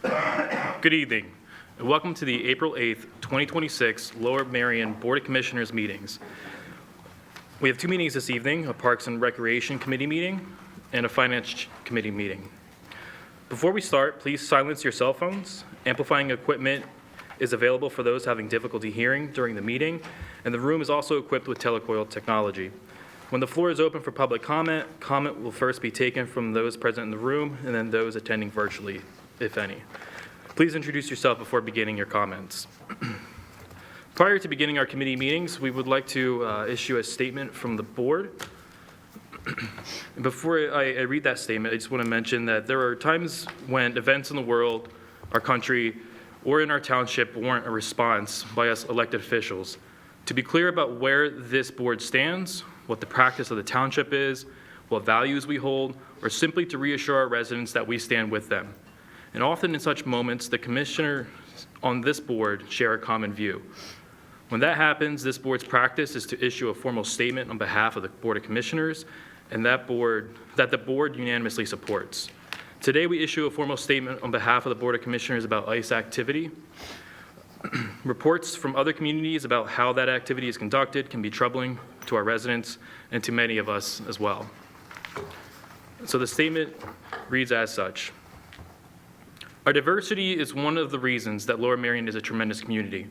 Good evening, and welcome to the April 8th, 2026 Lower Merion Board of Commissioners meetings. We have two meetings this evening, a Parks and Recreation Committee meeting and a Finance Committee meeting. Before we start, please silence your cell phones. Amplifying equipment is available for those having difficulty hearing during the meeting, and the room is also equipped with telecoil technology. When the floor is open for public comment, comment will first be taken from those present in the room and then those attending virtually, if any. Please introduce yourself before beginning your comments. Prior to beginning our committee meetings, we would like to issue a statement from the board. Before I read that statement, I just want to mention that there are times when events in the world, our country, or in our township warrant a response by us elected officials. To be clear about where this board stands, what the practice of the township is, what values we hold, or simply to reassure our residents that we stand with them. And often in such moments, the commissioners on this board share a common view. When that happens, this board's practice is to issue a formal statement on behalf of the Board of Commissioners and that the board unanimously supports. Today, we issue a formal statement on behalf of the Board of Commissioners about ICE activity. Reports from other communities about how that activity is conducted can be troubling to our residents and to many of us as well. So the statement reads as such. Our diversity is one of the reasons that Lower Merion is a tremendous community.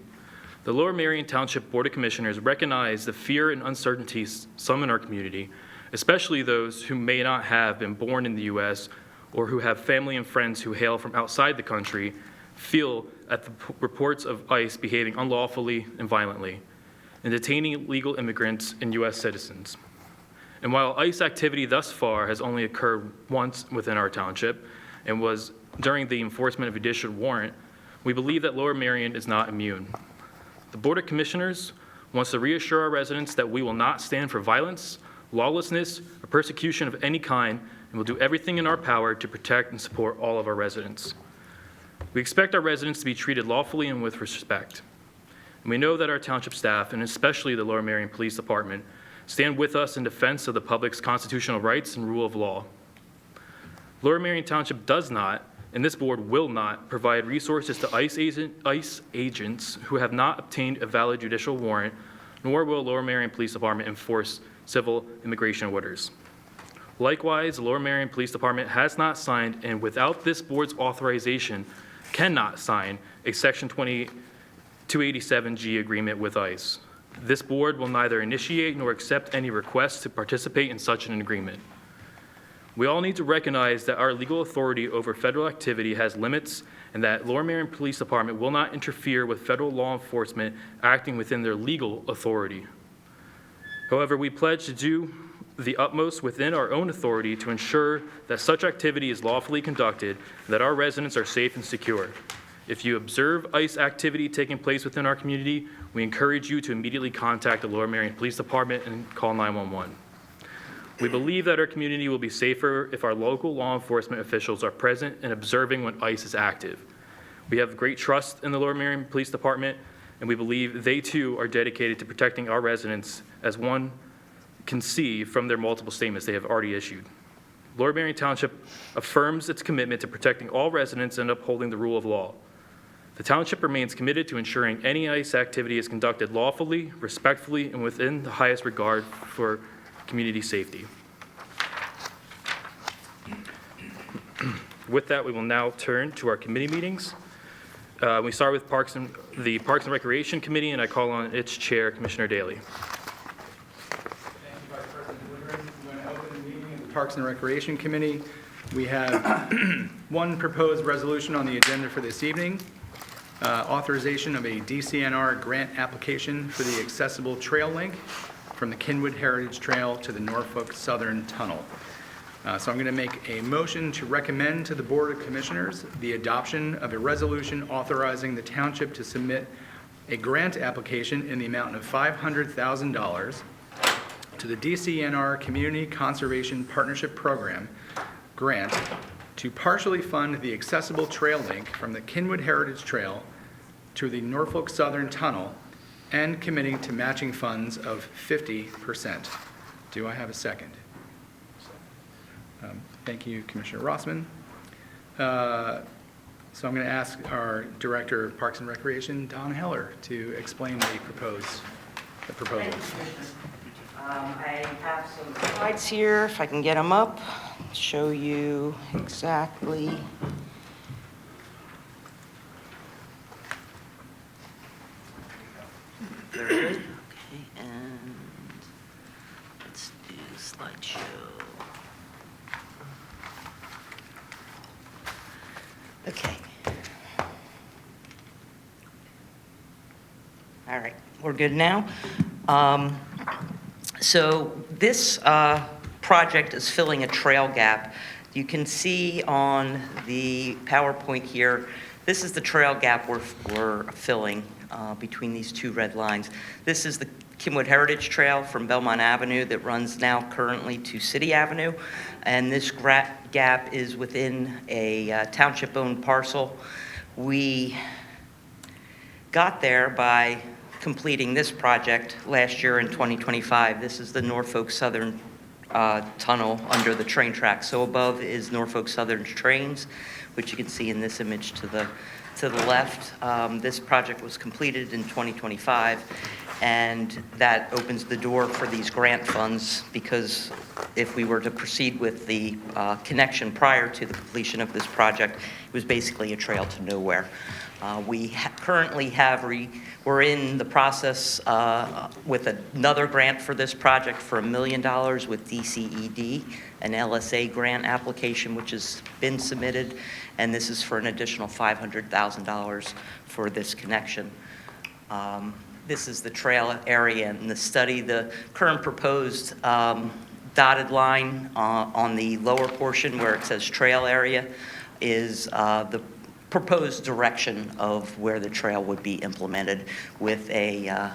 The Lower Merion Township Board of Commissioners recognize the fear and uncertainties some in our community, especially those who may not have been born in the U.S. or who have family and friends who hail from outside the country, feel at the reports of ICE behaving unlawfully and violently and detaining illegal immigrants and U.S. citizens. And while ICE activity thus far has only occurred once within our township and was during the enforcement of a judicial warrant, we believe that Lower Merion is not immune. The Board of Commissioners wants to reassure our residents that we will not stand for violence, lawlessness, or persecution of any kind, and will do everything in our power to protect and support all of our residents. We expect our residents to be treated lawfully and with respect. And we know that our township staff, and especially the Lower Merion Police Department, stand with us in defense of the public's constitutional rights and rule of law. Lower Merion Township does not, and this board will not, provide resources to ICE agents who have not obtained a valid judicial warrant, nor will Lower Merion Police Department enforce civil immigration orders. Likewise, the Lower Merion Police Department has not signed, and without this board's authorization, cannot sign a Section 287G agreement with ICE. This board will neither initiate nor accept any requests to participate in such an agreement. We all need to recognize that our legal authority over federal activity has limits and that Lower Merion Police Department will not interfere with federal law enforcement acting within their legal authority. However, we pledge to do the utmost within our own authority to ensure that such activity is lawfully conducted and that our residents are safe and secure. If you observe ICE activity taking place within our community, we encourage you to immediately contact the Lower Merion Police Department and call 911. We believe that our community will be safer if our local law enforcement officials are present and observing when ICE is active. We have great trust in the Lower Merion Police Department, and we believe they too are dedicated to protecting our residents, as one can see from their multiple statements they have already issued. Lower Merion Township affirms its commitment to protecting all residents and upholding the rule of law. The township remains committed to ensuring any ICE activity is conducted lawfully, respectfully, and within the highest regard for community safety. With that, we will now turn to our committee meetings. We start with the Parks and Recreation Committee, and I call on its chair, Commissioner Daly. Thank you, Vice President Woodring. I'm going to open the meeting of the Parks and Recreation Committee. We have one proposed resolution on the agenda for this evening, authorization of a DCNR grant application for the accessible trail link from the Kenwood Heritage Trail to the Norfolk Southern Tunnel. So I'm going to make a motion to recommend to the Board of Commissioners the adoption of a resolution authorizing the township to submit a grant application in the amount of $500,000 to the DCNR Community Conservation Partnership Program grant to partially fund the accessible trail link from the Kenwood Heritage Trail to the Norfolk Southern Tunnel and committing to matching funds of 50%. Do I have a second? Thank you, Commissioner Rossman. So I'm going to ask our Director of Parks and Recreation, Don Heller, to explain the proposal. I have some slides here, if I can get them up, show you exactly. Very good. Okay, and let's do slideshow. Okay. All right, we're good now. So this project is filling a trail gap. You can see on the PowerPoint here, this is the trail gap we're filling between these two red lines. This is the Kinwood Heritage Trail from Belmont Avenue that runs now currently to City Avenue. And this gap is within a township-owned parcel. We got there by completing this project last year in 2025. This is the Norfolk Southern tunnel under the train track. So above is Norfolk Southern trains, which you can see in this image to the left. This project was completed in 2025, and that opens the door for these grant funds, because if we were to proceed with the connection prior to the completion of this project, it was basically a trail to nowhere. We currently we're in the process with another grant for this project for $1 million with DCED, an LSA grant application which has been submitted, and this is for an additional $500,000 for this connection. This is the trail area in the study. The current proposed dotted line on the lower portion where it says trail area is the proposed direction of where the trail would be implemented, with a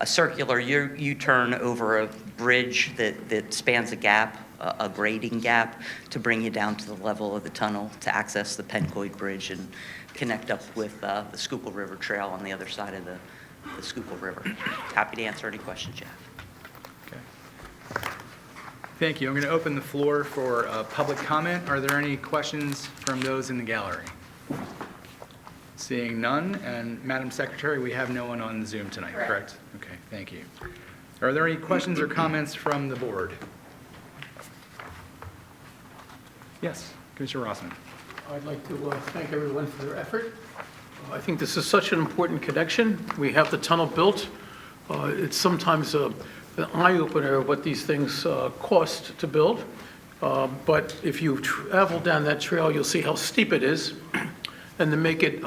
circular U-turn over a bridge that spans a gap, a grading gap, to bring you down to the level of the tunnel to access the Penn Bridge and connect up with the Schuylkill River Trail on the other side of the Schuylkill River. Happy to answer any questions you have. Okay. Thank you. I'm going to open the floor for public comment. Are there any questions from those in the gallery? Seeing none, and Madam Secretary, we have no one on Zoom tonight, correct? Okay, thank you. Are there any questions or comments from the board? Yes, Commissioner Rossman. I'd like to thank everyone for their effort. I think this is such an important connection. We have the tunnel built. It's sometimes an eye-opener of what these things cost to build. But if you travel down that trail, you'll see how steep it is. And to make it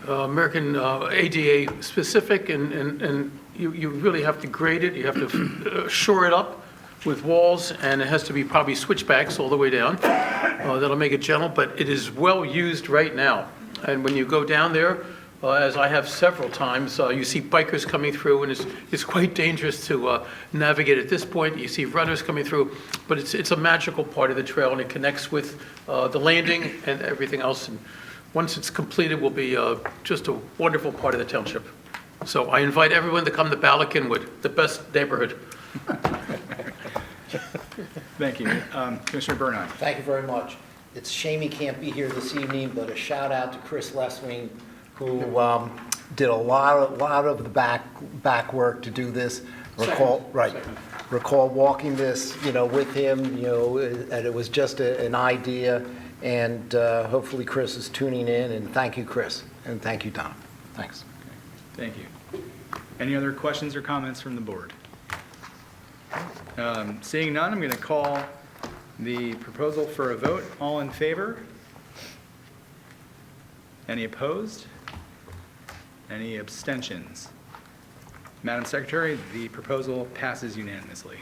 American ADA specific, and you really have to grade it. You have to shore it up with walls, and it has to be probably switchbacks all the way down. That'll make it gentle, but it is well used right now. And when you go down there, as I have several times, you see bikers coming through, and it's quite dangerous to navigate at this point. You see runners coming through, but it's a magical part of the trail, and it connects with the landing and everything else. And once it's completed, will be just a wonderful part of the township. So I invite everyone to come to Bala-Kinwood, the best neighborhood. Thank you. Commissioner Bernheim. Thank you very much. It's a shame he can't be here this evening, but a shout out to Chris Lesswing, who did a lot of the back work to do this. Recall walking this, with him, and it was just an idea. And hopefully Chris is tuning in. And thank you, Chris, and thank you, Don. Thanks. Thank you. Any other questions or comments from the board? Seeing none, I'm going to call the proposal for a vote. All in favor? Any opposed? Any abstentions? Madam Secretary, the proposal passes unanimously.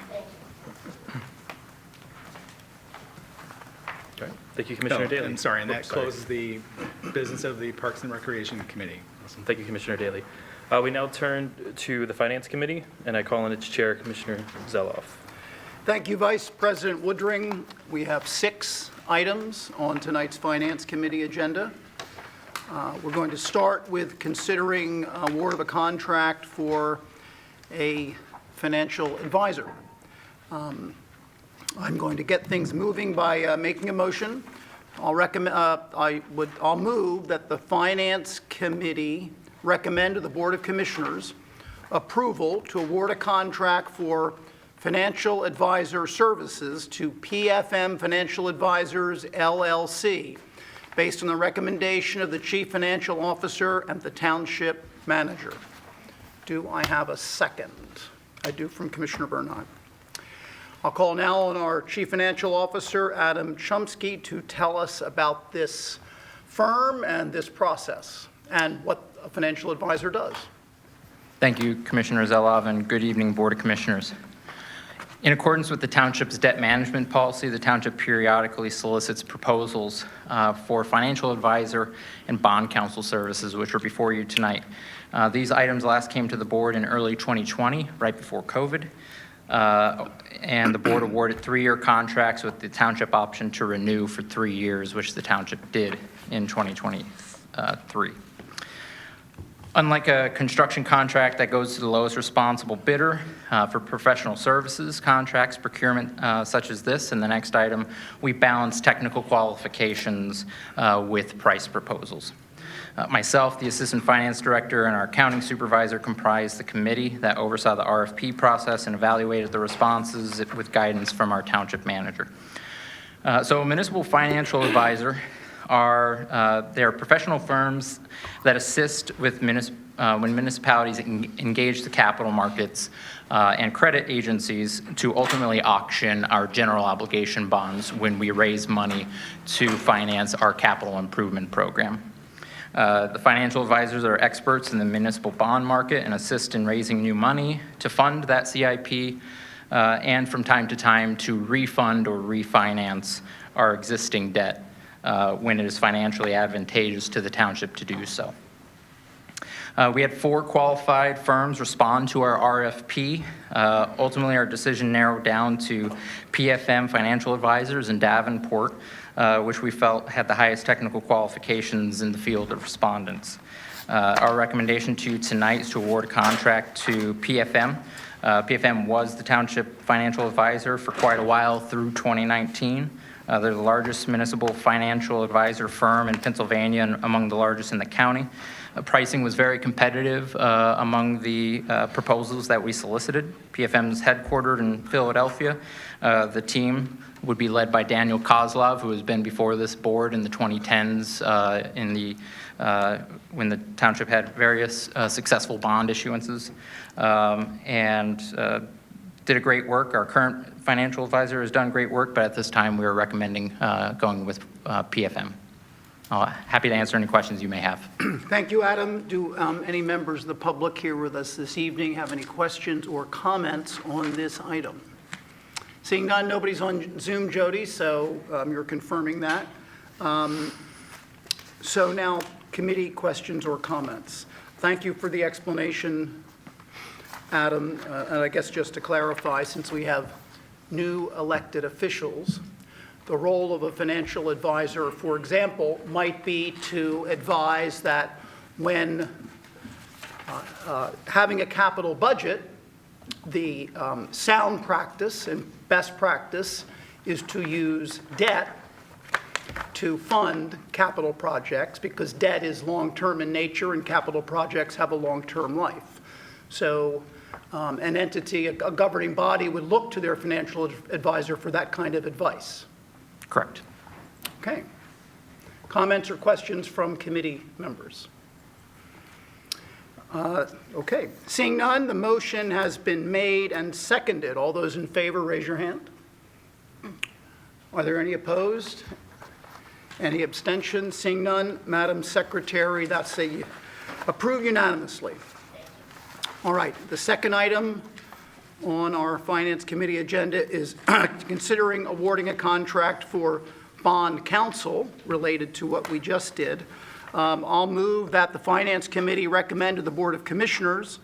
Okay. Thank you, Commissioner Daley. I'm sorry, and that Sorry. closes the business of the Parks and Recreation Committee. Awesome. Thank you, Commissioner Daley. We now turn to the Finance Committee, and I call on its chair, Commissioner Zeloff. Thank you, Vice President Woodring. We have 6 items on tonight's Finance Committee agenda. We're going to start with considering award of a contract for a financial advisor. I'm going to get things moving by making a motion I'll move that the Finance Committee recommend to the Board of Commissioners approval to award a contract for financial advisor services to PFM Financial Advisors, LLC, based on the recommendation of the Chief Financial Officer and the Township Manager. Do I have a second? I do, from Commissioner Bernheim. I'll call now on our Chief Financial Officer, Adam Chomsky, to tell us about this firm and this process and what a financial advisor does. Thank you, Commissioner Zelov, and good evening, Board of Commissioners. In accordance with the Township's debt management policy, the Township periodically solicits proposals for financial advisor and bond counsel services, which are before you tonight. These items last came to the Board in early 2020, right before COVID, and the Board awarded 3-year contracts with the Township option to renew for 3 years, which the Township did in 2023. Unlike a construction contract that goes to the lowest responsible bidder, for professional services contracts, procurement such as this and the next item, we balance technical qualifications with price proposals. Myself, the Assistant Finance Director, and our Accounting Supervisor comprised the committee that oversaw the RFP process and evaluated the responses with guidance from our Township Manager. So a municipal financial advisor they're professional firms that assist with when municipalities engage the capital markets and credit agencies to ultimately auction our general obligation bonds when we raise money to finance our capital improvement program. The financial advisors are experts in the municipal bond market and assist in raising new money to fund that CIP and from time to time to refund or refinance our existing debt when it is financially advantageous to the Township to do so. We had 4 qualified firms respond to our RFP. Ultimately, our decision narrowed down to PFM Financial Advisors in Davenport, which we felt had the highest technical qualifications in the field of respondents. Our recommendation to you tonight is to award a contract to PFM. PFM was the Township Financial Advisor for quite a while through 2019. They're the largest municipal financial advisor firm in Pennsylvania and among the largest in the county. Pricing was very competitive among the proposals that we solicited. PFM is headquartered in Philadelphia. The team would be led by Daniel Kozlov, who has been before this board in the 2010s when the Township had various successful bond issuances, and did a great work. Our current financial advisor has done great work, but at this time we are recommending going with PFM. Happy to answer any questions you may have. Thank you, Adam. Do any members of the public here with us this evening have any questions or comments on this item? Seeing none, nobody's on Zoom, Jody, so you're confirming that. So now, committee questions or comments. Thank you for the explanation, Adam. And I guess just to clarify, since we have new elected officials, the role of a financial advisor, for example, might be to advise that when having a capital budget, the sound practice and best practice is to use debt to fund capital projects, because debt is long-term in nature and capital projects have a long-term life. So an entity, a governing body, would look to their financial advisor for that kind of advice. Correct. Okay. Comments or questions from committee members? Okay. Seeing none, the motion has been made and seconded. All those in favor, raise your hand. Are there any opposed? Any abstentions? Seeing none, Madam Secretary, that's approved unanimously. All right. The second item on our Finance Committee agenda is considering awarding a contract for bond counsel related to what we just did. I'll move that the Finance Committee recommend to the Board of Commissioners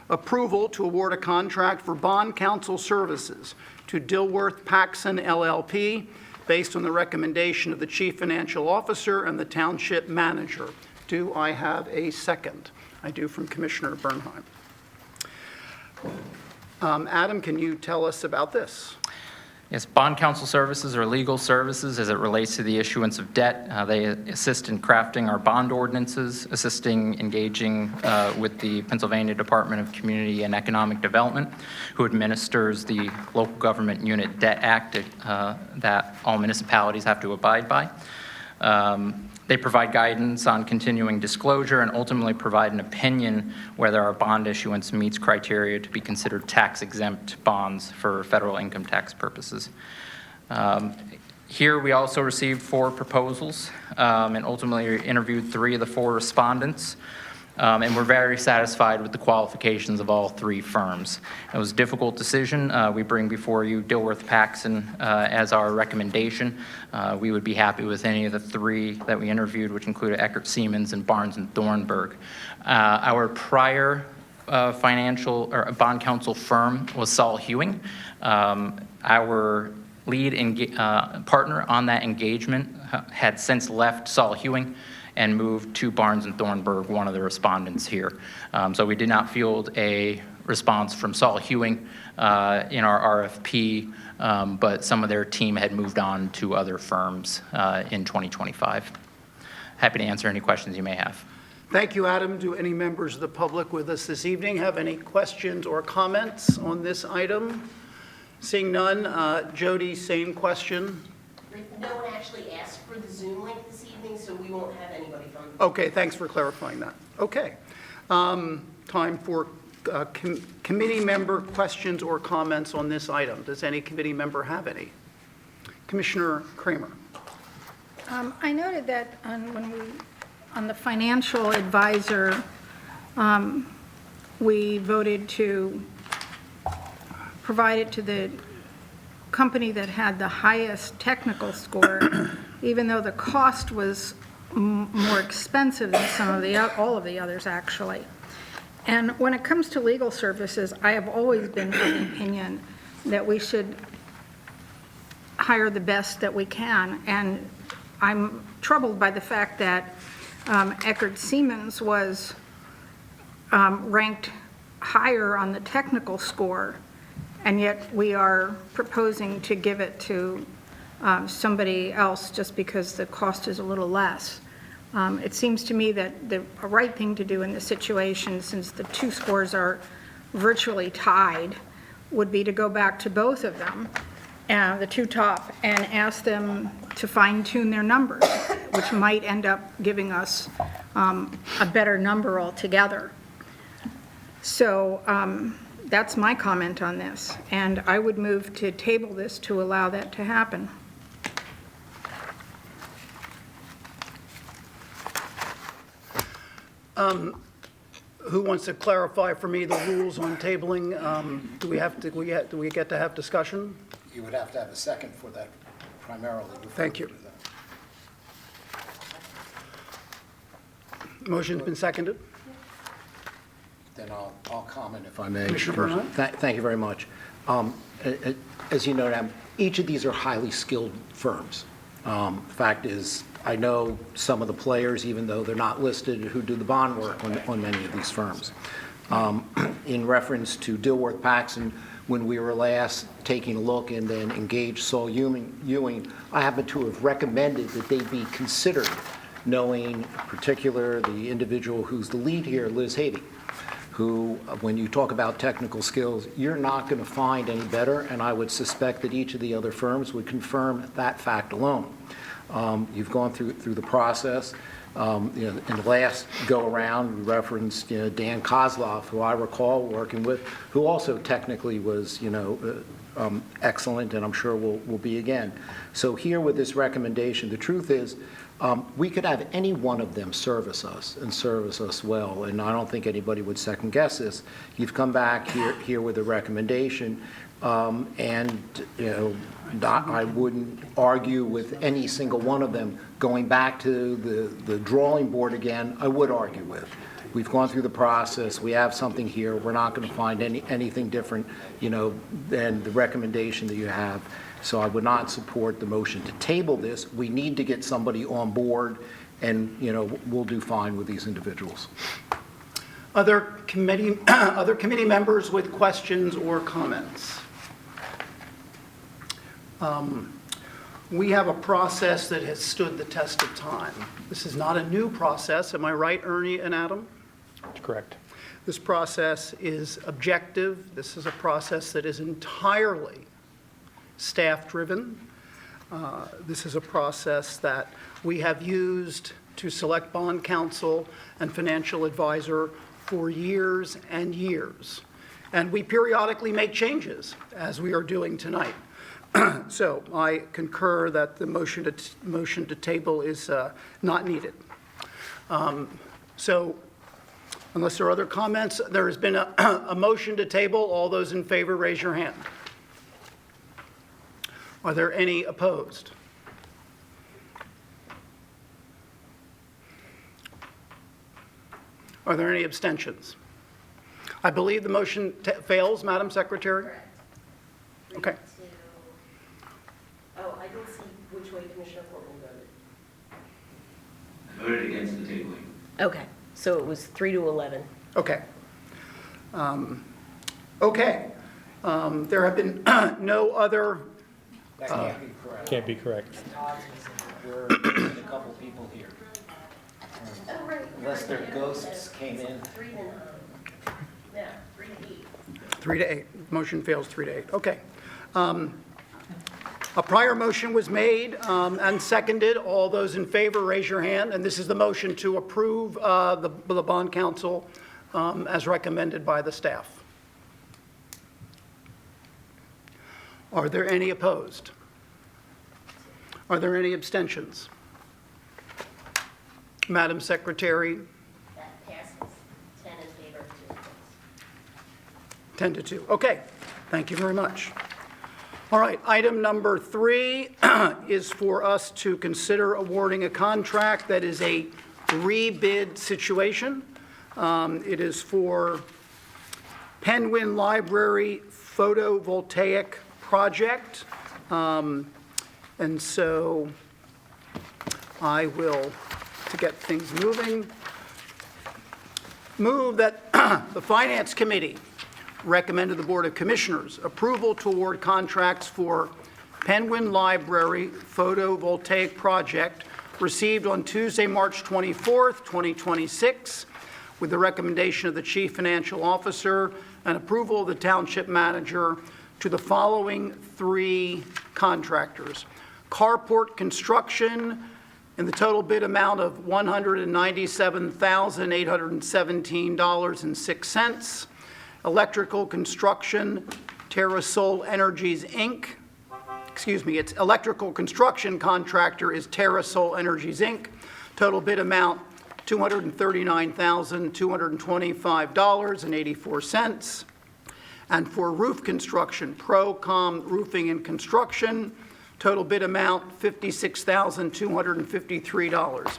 approval to award a contract for bond counsel services to Dilworth Paxson LLP based on the recommendation of the Chief Financial Officer and the Township Manager. Do I have a second? I do, from Commissioner Bernheim. Adam, can you tell us about this? Yes, bond counsel services are legal services as it relates to the issuance of debt. They assist in crafting our bond ordinances, engaging with the Pennsylvania Department of Community and Economic Development, who administers the Local Government Unit Debt Act that all municipalities have to abide by. They provide guidance on continuing disclosure and ultimately provide an opinion whether our bond issuance meets criteria to be considered tax-exempt bonds for federal income tax purposes. Here we also received 4 proposals and ultimately interviewed 3 of the 4 respondents. And we're very satisfied with the qualifications of all 3 firms. It was a difficult decision. We bring before you Dilworth-Paxson as our recommendation. We would be happy with any of the 3 that we interviewed, which included Eckert Siemens and Barnes and Thornburg. Our prior financial or bond counsel firm was Saul Hewing. Our lead partner on that engagement had since left Saul Hewing and moved to Barnes and Thornburg, one of the respondents here. So we did not field a response from Saul Hewing in our RFP, but some of their team had moved on to other firms in 2025. Happy to answer any questions you may have. Thank you, Adam. Do any members of the public with us this evening have any questions or comments on this item? Seeing none, Jody, same question. No one actually asked for the Zoom link this evening, so we won't have anybody from. Okay, thanks for clarifying that. Okay. Time for committee member questions or comments on this item. Does any committee member have any? Commissioner Kramer. I noted that on the financial advisor, we voted to provide it to the company that had the highest technical score, even though the cost was more expensive than all of the others, actually. And when it comes to legal services, I have always been of the opinion that we should hire the best that we can. And I'm troubled by the fact that Eckert Siemens was ranked higher on the technical score, and yet we are proposing to give it to somebody else just because the cost is a little less. It seems to me that the right thing to do in this situation, since the 2 scores are virtually tied, would be to go back to both of them, the 2 top, and ask them to fine-tune their numbers, which might end up giving us a better number altogether. So that's my comment on this, and I would move to table this to allow that to happen. Who wants to clarify for me the rules on tabling? Do we get to have discussion? You would have to have a second for that primarily. Thank you. Motion's been seconded. Then I'll comment if I may. Commissioner Burnett? Thank you very much. As you know, each of these are highly skilled firms. Fact is, I know some of the players, even though they're not listed, who do the bond work on many of these firms. In reference to Dilworth-Paxson, when we were last taking a look and then engaged Saul Ewing, I happen to have recommended that they be considered, knowing in particular the individual who's the lead here, Liz Haiti, who, when you talk about technical skills, you're not going to find any better, and I would suspect that each of the other firms would confirm that fact alone. You've gone through the process. In the last go-around, we referenced Dan Kozlov, who I recall working with, who also technically was excellent, and I'm sure will be again. So here with this recommendation, the truth is we could have any one of them service us and service us well, and I don't think anybody would second guess this. You've come back here with a recommendation, and I wouldn't argue with any single one of them. Going back to the drawing board again, I would argue with. We've gone through the process. We have something here. We're not going to find anything different, than the recommendation that you have. So I would not support the motion to table this. We need to get somebody on board, and we'll do fine with these individuals. Other committee members with questions or comments? We have a process that has stood the test of time. This is not a new process. Am I right, Ernie and Adam? That's correct. This process is objective. This is a process that is entirely staff-driven. This is a process that we have used to select bond counsel and financial advisor for years and years. And we periodically make changes, as we are doing tonight. So I concur that the motion to table is not needed. So unless there are other comments, there has been a motion to table. All those in favor, raise your hand. Are there any opposed? Are there any abstentions? I believe the motion fails, Madam Secretary? Correct. Okay. Oh, I didn't see which way Commissioner Portman voted. Voted against the tabling. Okay, so it was 3 to 11. Okay. Okay. There have been no other, That can't be correct. Can't be correct. We're missing a couple people here. Oh, right. Unless their ghosts came in. 3 to 9. Yeah, 3 to 8. 3 to 8. Motion fails 3 to 8. Okay. A prior motion was made and seconded. All those in favor, raise your hand. And this is the motion to approve the bond counsel as recommended by the staff. Are there any opposed? Are there any abstentions? Madam Secretary, That passes 10 in favor, 2 opposed. 10 to 2. Okay, thank you very much. All right, item number 3 is for us to consider awarding a contract that is a rebid situation. It is for Penn Wynne Library Photovoltaic project. And so I will, to get things moving, move that the Finance Committee recommend to the Board of Commissioners approval to award contracts for Penn Wynne Library Photovoltaic project received on Tuesday, March 24th, 2026, with the recommendation of the Chief Financial Officer and approval of the Township Manager to the following 3 contractors. Carport Construction in the total bid amount of $197,817.06. Electrical Construction, TerraSol Energies, Inc. Excuse me, its electrical construction contractor is TerraSol Energies, Inc. Total bid amount, $239,225.84. And for roof construction, Procom Roofing and Construction, total bid amount, $56,253.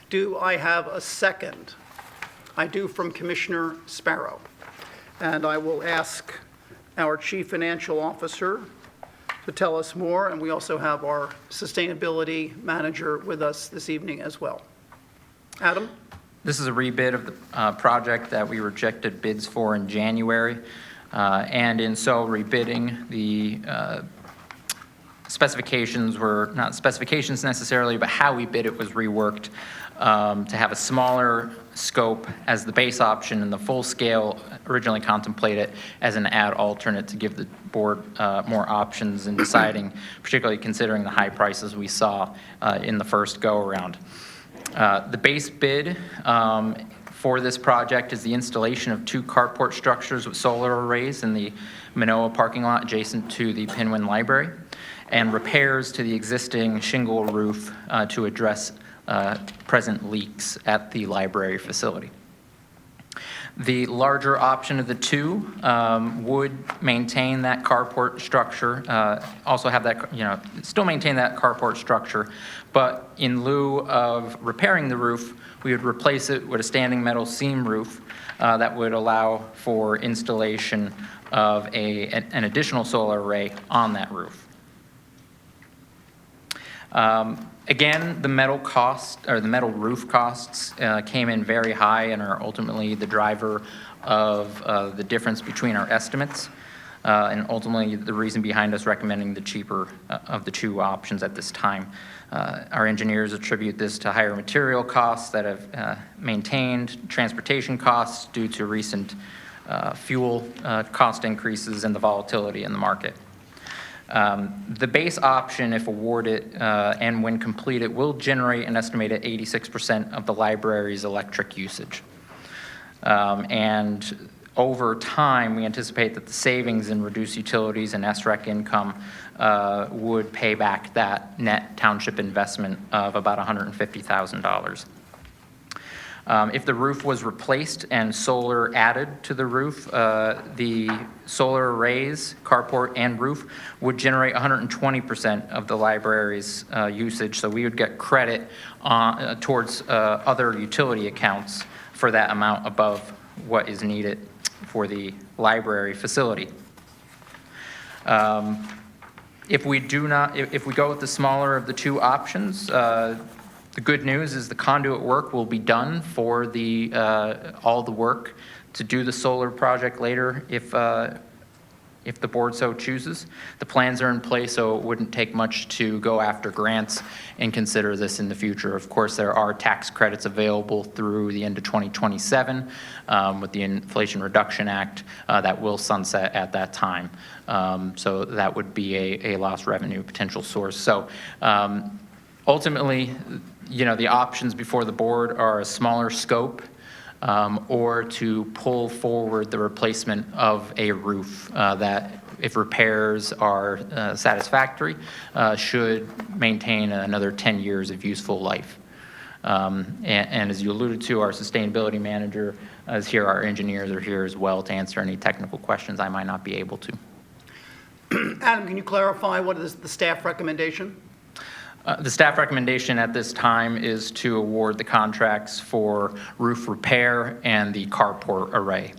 Do I have a second? I do, from Commissioner Sparrow. And I will ask our Chief Financial Officer to tell us more, and we also have our Sustainability Manager with us this evening as well. Adam? This is a rebid of the project that we rejected bids for in January. And in so rebidding, the specifications were not specifications necessarily, but how we bid it was reworked to have a smaller scope as the base option, and the full scale originally contemplated as an add alternate to give the board more options in deciding, particularly considering the high prices we saw in the first go-around. The base bid for this project is the installation of 2 carport structures with solar arrays in the Manoa parking lot adjacent to the Penn Wynne Library, and repairs to the existing shingle roof to address present leaks at the library facility. The larger option of the 2 would maintain that carport structure, also have that, still maintain that carport structure, but in lieu of repairing the roof, we would replace it with a standing metal seam roof that would allow for installation of an additional solar array on that roof. Again, the metal roof costs came in very high and are ultimately the driver of the difference between our estimates. and ultimately the reason behind us recommending the cheaper of the two options at this time. Our engineers attribute this to higher material costs that have maintained, transportation costs due to recent fuel cost increases and the volatility in the market. The base option, if awarded and when completed, will generate an estimated 86% of the library's electric usage. And over time, we anticipate that the savings in reduced utilities and SREC income would pay back that net township investment of about $150,000. If the roof was replaced and solar added to the roof, the solar arrays, carport, and roof would generate 120% of the library's usage, so we would get credit towards other utility accounts for that amount above what is needed for the library facility. If we go with the smaller of the two options, the good news is the conduit work will be done for all the work to do the solar project later if the board so chooses. The plans are in place, so it wouldn't take much to go after grants and consider this in the future. Of course, there are tax credits available through the end of 2027 with the Inflation Reduction Act that will sunset at that time. So that would be a lost revenue potential source. So ultimately, the options before the board are a smaller scope or to pull forward the replacement of a roof that, if repairs are satisfactory, should maintain another 10 years of useful life. And as you alluded to, our sustainability manager is here, our engineers are here as well to answer any technical questions I might not be able to. Adam, can you clarify what is the staff recommendation? The staff recommendation at this time is to award the contracts for roof repair and the carport array.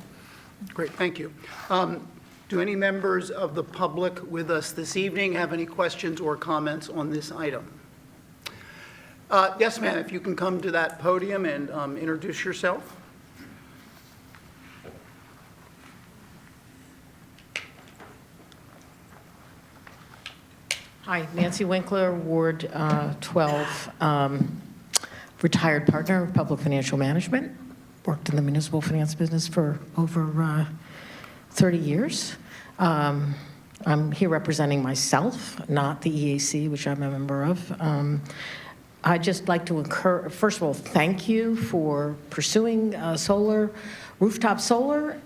Great, thank you. Do any members of the public with us this evening have any questions or comments on this item? Yes, ma'am, if you can come to that podium and introduce yourself. Hi, Nancy Winkler, Ward 12, retired partner of public financial management. Worked in the municipal finance business for over 30 years. I'm here representing myself, not the EAC, which I'm a member of. I'd just like to first of all, thank you for pursuing solar, rooftop solar.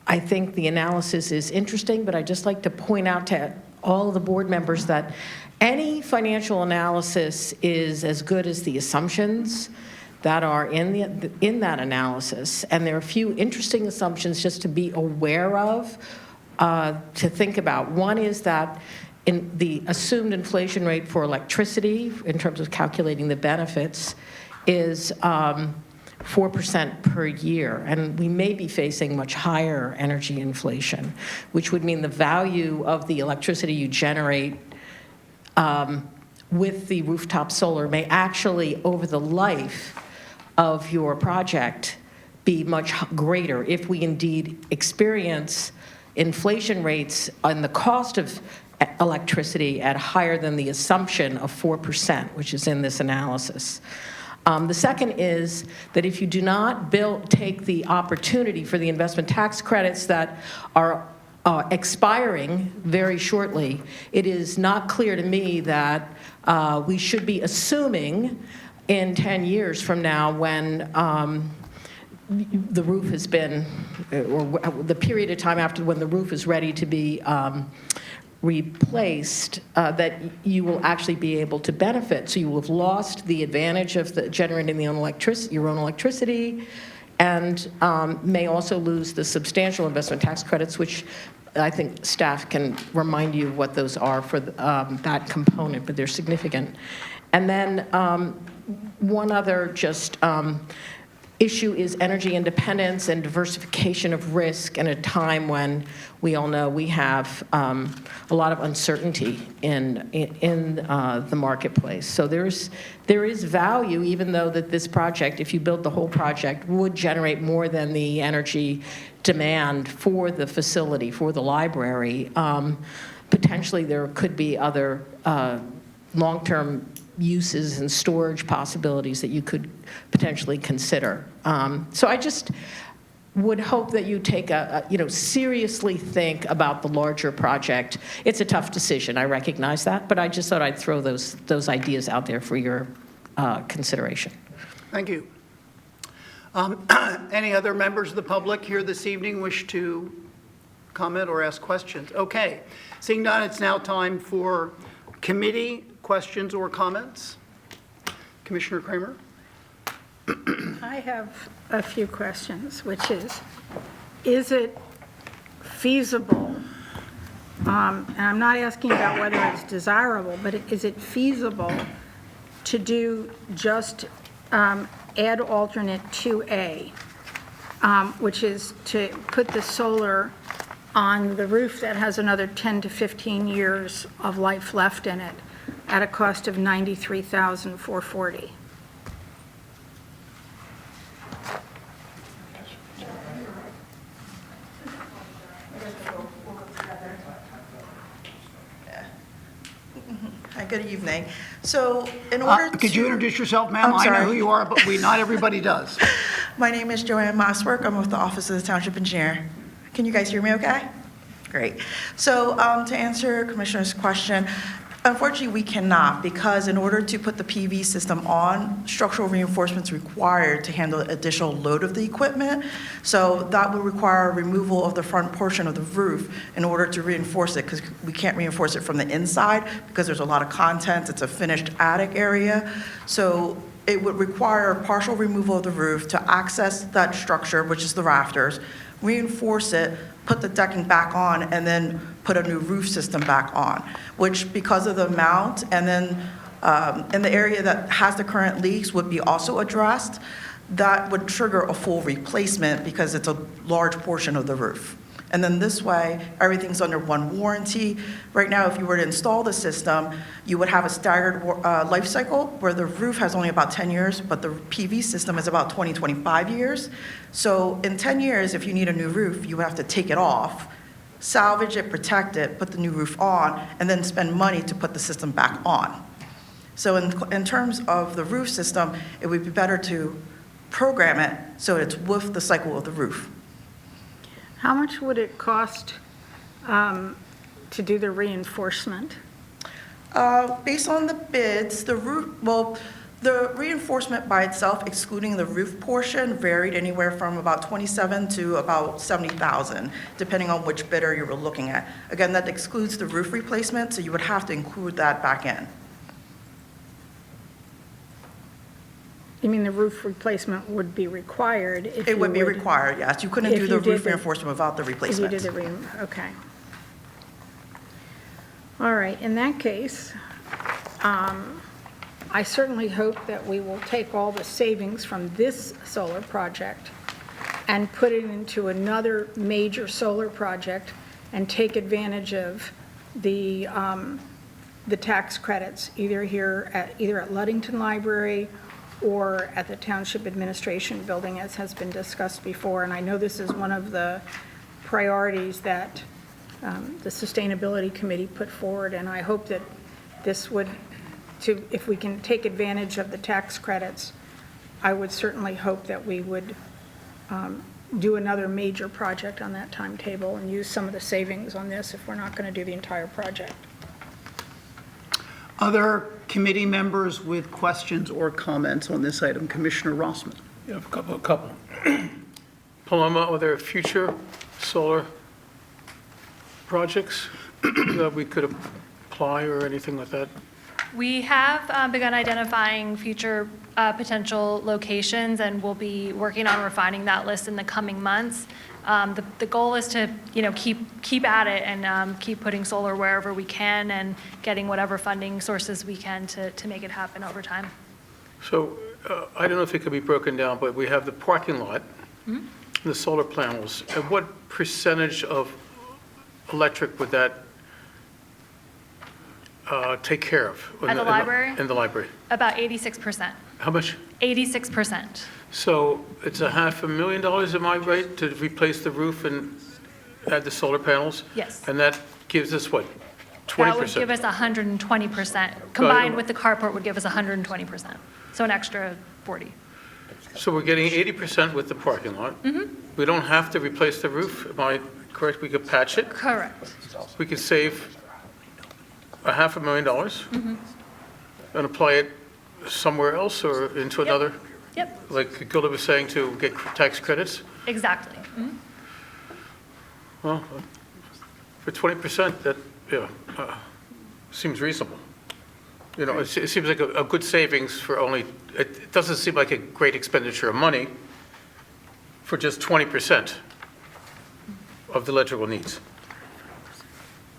I think the analysis is interesting, but I'd just like to point out to all of the board members that any financial analysis is as good as the assumptions that are in that analysis. And there are a few interesting assumptions just to be aware of, to think about. One is that in the assumed inflation rate for electricity, in terms of calculating the benefits, is 4% per year, and we may be facing much higher energy inflation, which would mean the value of the electricity you generate with the rooftop solar may actually, over the life of your project, be much greater if we indeed experience inflation rates on the cost of electricity at higher than the assumption of 4%, which is in this analysis. The second is that if you do not take the opportunity for the investment tax credits that are expiring very shortly, it is not clear to me that we should be assuming in 10 years from now, when the roof has been, or the period of time after when the roof is ready to be replaced, that you will actually be able to benefit. So you will have lost the advantage of generating your own electricity, and may also lose the substantial investment tax credits, which I think staff can remind you what those are for that component, but they're significant. And then one other just issue is energy independence and diversification of risk in a time when we all know we have a lot of uncertainty in the marketplace. So there is value, even though that this project, if you build the whole project, would generate more than the energy demand for the facility, for the library. Potentially, there could be other long-term uses and storage possibilities that you could potentially consider. So I just would hope that you take seriously think about the larger project. It's a tough decision, I recognize that, but I just thought I'd throw those ideas out there for your consideration. Thank you. Any other members of the public here this evening wish to comment or ask questions? Okay. Seeing none, it's now time for committee questions or comments. Commissioner Kramer? I have a few questions, which is it feasible, and I'm not asking about whether it's desirable, but is it feasible to do just add alternate 2A, which is to put the solar on the roof that has another 10 to 15 years of life left in it at a cost of $93,440? Hi, good evening. So in order to... Could you introduce yourself, ma'am? I'm I know sorry. who you are, but not everybody does. My name is Joanne Mosswork. I'm with the Office of the Township Engineer. Can you guys hear me okay? Great. So to answer Commissioner's question, unfortunately, we cannot, because in order to put the PV system on, structural reinforcement is required to handle additional load of the equipment. So that would require removal of the front portion of the roof in order to reinforce it, because we can't reinforce it from the inside because there's a lot of contents. It's a finished attic area. So it would require partial removal of the roof to access that structure, which is the rafters, reinforce it, put the decking back on, and then put a new roof system back on, which because of the mount and then in the area that has the current leaks would be also addressed, that would trigger a full replacement because it's a large portion of the roof. And then this way, everything's under one warranty. Right now, if you were to install the system, you would have a staggered life cycle where the roof has only about 10 years, but the PV system is about 20, 25 years. So in 10 years, if you need a new roof, you would have to take it off, salvage it, protect it, put the new roof on, and then spend money to put the system back on. So in terms of the roof system, it would be better to program it so it's with the cycle of the roof. How much would it cost to do the reinforcement? Based on the bids, the reinforcement by itself, excluding the roof portion, varied anywhere from about $27,000 to about $70,000, depending on which bidder you were looking at. Again, that excludes the roof replacement, so you would have to include that back in. You mean the roof replacement would be required if you It would be required, yes. You couldn't if do you the did roof the- reinforcement without the If you replacement. did the okay. All right, in that case, I certainly hope that we will take all the savings from this solar project and put it into another major solar project and take advantage of the tax credits, either at Ludington Library or at the Township Administration Building, as has been discussed before. And I know this is one of the priorities that the Sustainability Committee put forward, and I hope that this would, if we can take advantage of the tax credits, I would certainly hope that we would do another major project on that timetable and use some of the savings on this if we're not going to do the entire project. Other committee members with questions or comments on this item? Commissioner Rossman. You have a couple. Paloma, are there future solar projects that we could apply or anything like that? We have begun identifying future potential locations, and we'll be working on refining that list in the coming months. The goal is to, keep at it and keep putting solar wherever we can and getting whatever funding sources we can to make it happen over time. So I don't know if it could be broken down, but we have the parking lot, and the solar panels. And what percentage of electric would that take care of? At the library? In the library. About 86%. How much? 86%. So it's $500,000, am I right, to replace the roof and add the solar panels? Yes. And that gives us what, 20%? That would give us 120%. Combined with the carport would give us 120%. So an extra 40. So we're getting 80% with the parking lot. We don't have to replace the roof, am I correct? We could patch it. Correct. We could save $500,000 and apply it somewhere else or into another, Yep, like Gilda was saying, to get tax credits. exactly. Well, for 20%, that, seems reasonable. You know, it seems like a good savings for only, it doesn't seem like a great expenditure of money for just 20% of the electrical needs.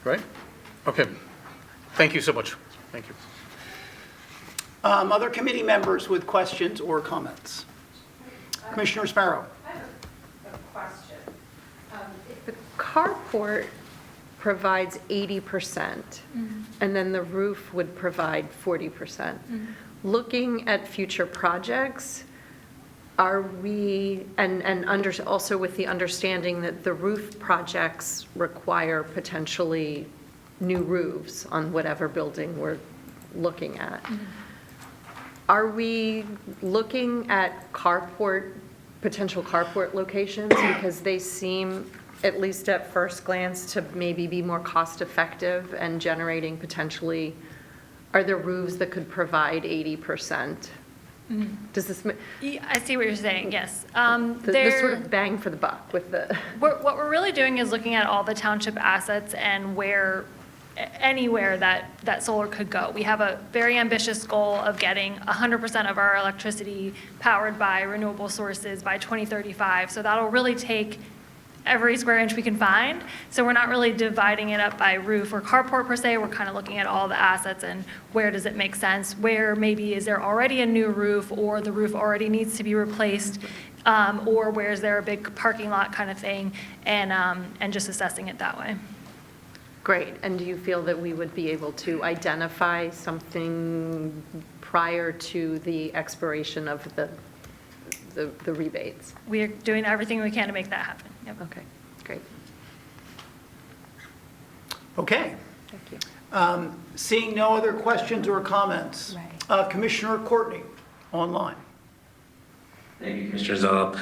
Right? Okay. Thank you so much. Thank you. Other committee members with questions or comments? Commissioner Sparrow. I have a question. If the carport provides 80%, and then the roof would provide 40%, looking at future projects, are we, also with the understanding that the roof projects require potentially new roofs on whatever building we're looking at, are we looking at potential carport locations? Because they seem, at least at first glance, to maybe be more cost-effective and generating potentially, are there roofs that could provide 80%? Does this, I see what you're saying, yes. the sort of bang for the buck with the, What we're really doing is looking at all the township assets and anywhere that solar could go. We have a very ambitious goal of getting 100% of our electricity powered by renewable sources by 2035. So that'll really take every square inch we can find. So we're not really dividing it up by roof or carport per se. We're kind of looking at all the assets and where does it make sense, where maybe is there already a new roof or the roof already needs to be replaced, or where is there a big parking lot kind of thing, and just assessing it that way. great, and do you feel that we would be able to identify something prior to the expiration of the rebates? We are doing everything we can to make that happen. Yep. Okay, great, Okay. thank you. Seeing no other questions or comments, Commissioner Courtney, online. Thank you, Commissioner Zoll.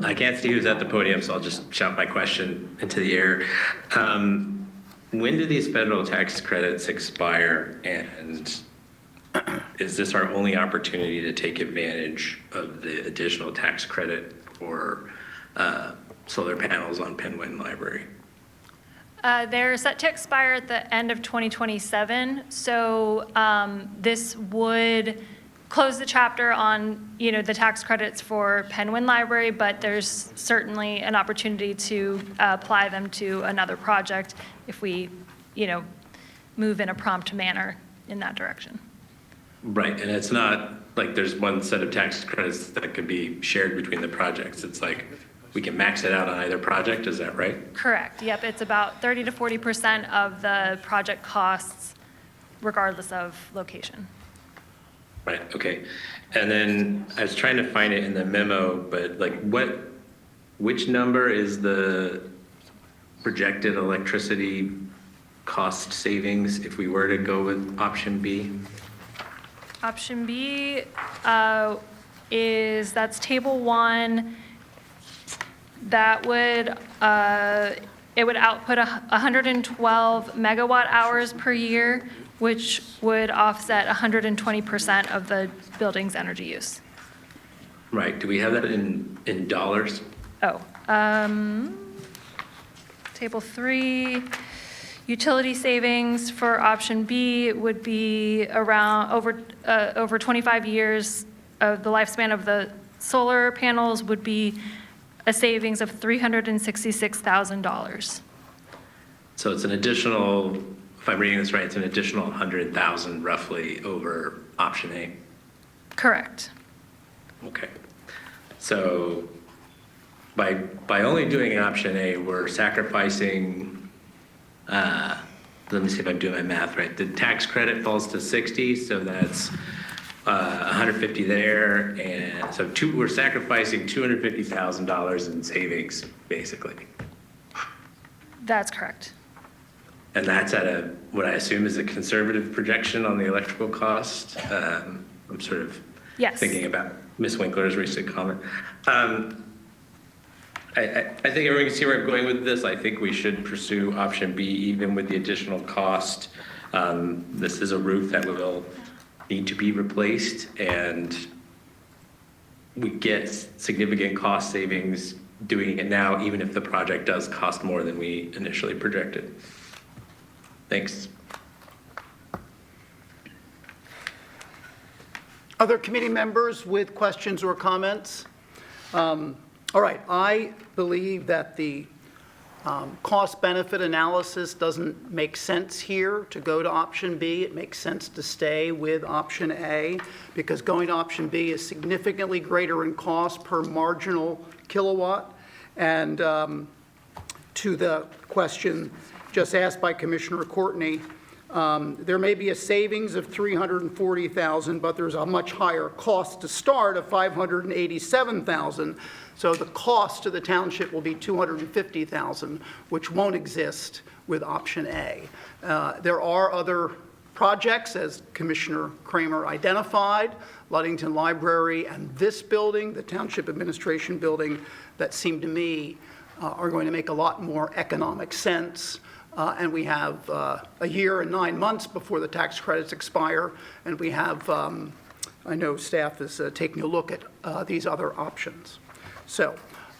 I can't see who's at the podium, so I'll just shout my question into the air. When do these federal tax credits expire, and is this our only opportunity to take advantage of the additional tax credit for solar panels on Penn Wynne Library? They're set to expire at the end of 2027, so this would close the chapter on, the tax credits for Penn Wynne Library, but there's certainly an opportunity to apply them to another project if we, move in a prompt manner in that direction. Right, and it's not like there's one set of tax credits that could be shared between the projects. It's like we can max it out on either project, is that right? Correct, yep, it's about 30 to 40% of the project costs regardless of location. Right, okay. And then I was trying to find it in the memo, but which number is the projected electricity cost savings if we were to go with option B? Option B that's table 1. That would, it would output 112 megawatt hours per year, which would offset 120% of the building's energy use. Right, do we have that in dollars? Table 3, utility savings for option B would be around over 25 years of the lifespan of the solar panels would be a savings of $366,000. So it's an additional, if I'm reading this right, it's an additional 100,000 roughly over option A. Correct. Okay. So by only doing option A, we're sacrificing, let me see if I'm doing my math right. The tax credit falls to 60, so that's 150 there. And so we're sacrificing $250,000 in savings, basically. That's correct. And that's at what I assume is a conservative projection on the electrical cost. I'm sort of Yes. thinking about Ms. Winkler's recent comment. I think everyone can see where I'm going with this. I think we should pursue option B even with the additional cost. This is a roof that will need to be replaced, and we get significant cost savings doing it now, even if the project does cost more than we initially projected. Thanks. Other committee members with questions or comments? All right, I believe that the cost-benefit analysis doesn't make sense here to go to option B. It makes sense to stay with option A, because going to option B is significantly greater in cost per marginal kilowatt. And to the question just asked by Commissioner Courtney, there may be a savings of $340,000, but there's a much higher cost to start of $587,000. So the cost to the township will be $250,000, which won't exist with option A. There are other projects, as Commissioner Kramer identified, Ludington Library and this building, the Township Administration Building, that seem to me are going to make a lot more economic sense. And we have a year and 9 months before the tax credits expire, and we have, I know staff is taking a look at these other options. So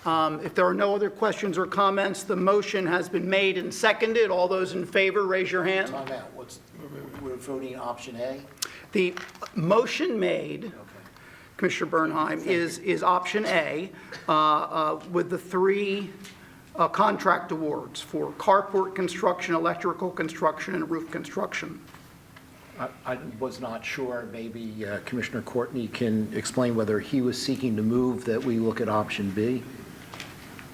if there are no other questions or comments, the motion has been made and seconded. All those in favor, raise your hand. Time out. We're voting option A? The motion made, Commissioner Bernheim, is option A with the three contract awards for carport construction, electrical construction, and roof construction. I was not sure. Maybe Commissioner Courtney can explain whether he was seeking to move that we look at option B.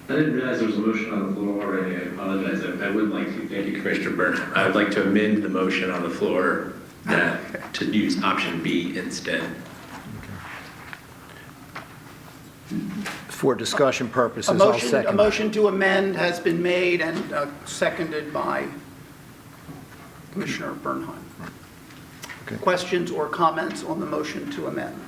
I didn't realize there was a motion on the floor already. I apologize. I would like to, thank you, Commissioner Byrne. I would like to amend the motion on the floor to use option B instead. For discussion purposes, I'll second. A motion to amend has been made and seconded by Commissioner Bernheim. Okay. Questions or comments on the motion to amend?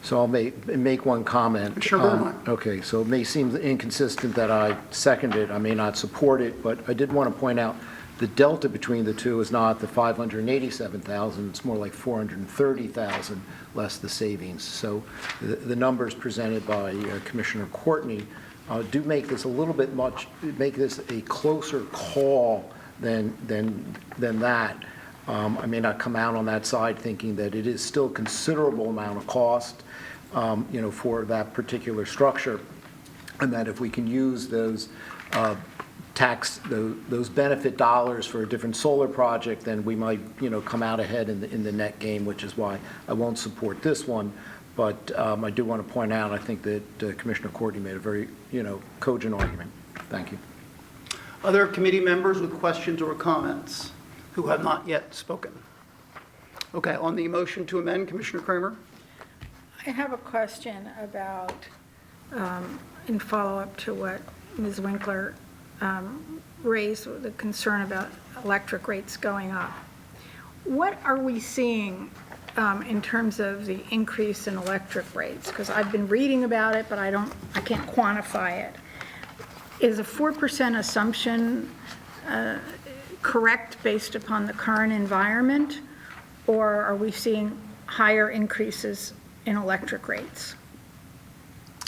So I'll make one comment. Commissioner Bernheim. Okay, so it may seem inconsistent that I second it. I may not support it, but I did want to point out the delta between the two is not the $587,000. It's more like $430,000 less the savings. So the numbers presented by Commissioner Courtney do make this a little bit make this a closer call than that. I may not come out on that side thinking that it is still a considerable amount of cost, for that particular structure, and that if we can use those those benefit dollars for a different solar project, then we might, come out ahead in the net game, which is why I won't support this one. But I do want to point out, I think that Commissioner Courtney made a very, cogent argument. Thank you. Other committee members with questions or comments who have not yet spoken? Okay, on the motion to amend, Commissioner Kramer? I have a question about, in follow-up to what Ms. Winkler raised, the concern about electric rates going up. What are we seeing in terms of the increase in electric rates? Because I've been reading about it, but I can't quantify it. Is a 4% assumption correct based upon the current environment, or are we seeing higher increases in electric rates?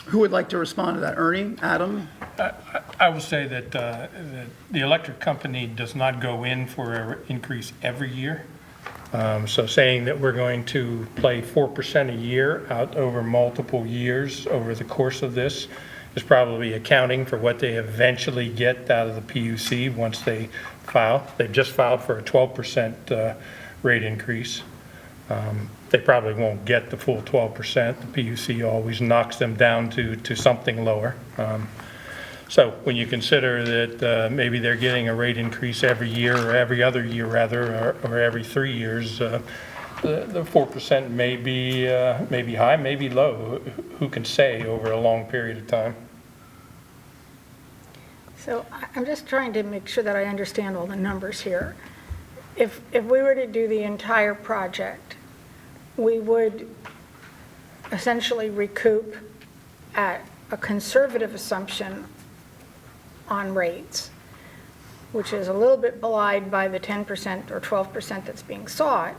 Who would like to respond to that? Ernie, Adam? I will say that the electric company does not go in for an increase every year. So saying that we're going to play 4% a year out over multiple years over the course of this is probably accounting for what they eventually get out of the PUC once they file. They've just filed for a 12% rate increase. they probably won't get the full 12%. The PUC always knocks them down to something lower. So when you consider that maybe they're getting a rate increase every year, or every other year rather, or every 3 years, the 4% may be high, may be low. Who can say over a long period of time? So I'm just trying to make sure that I understand all the numbers here. If we were to do the entire project, we would essentially recoup at a conservative assumption on rates, which is a little bit belied by the 10% or 12% that's being sought.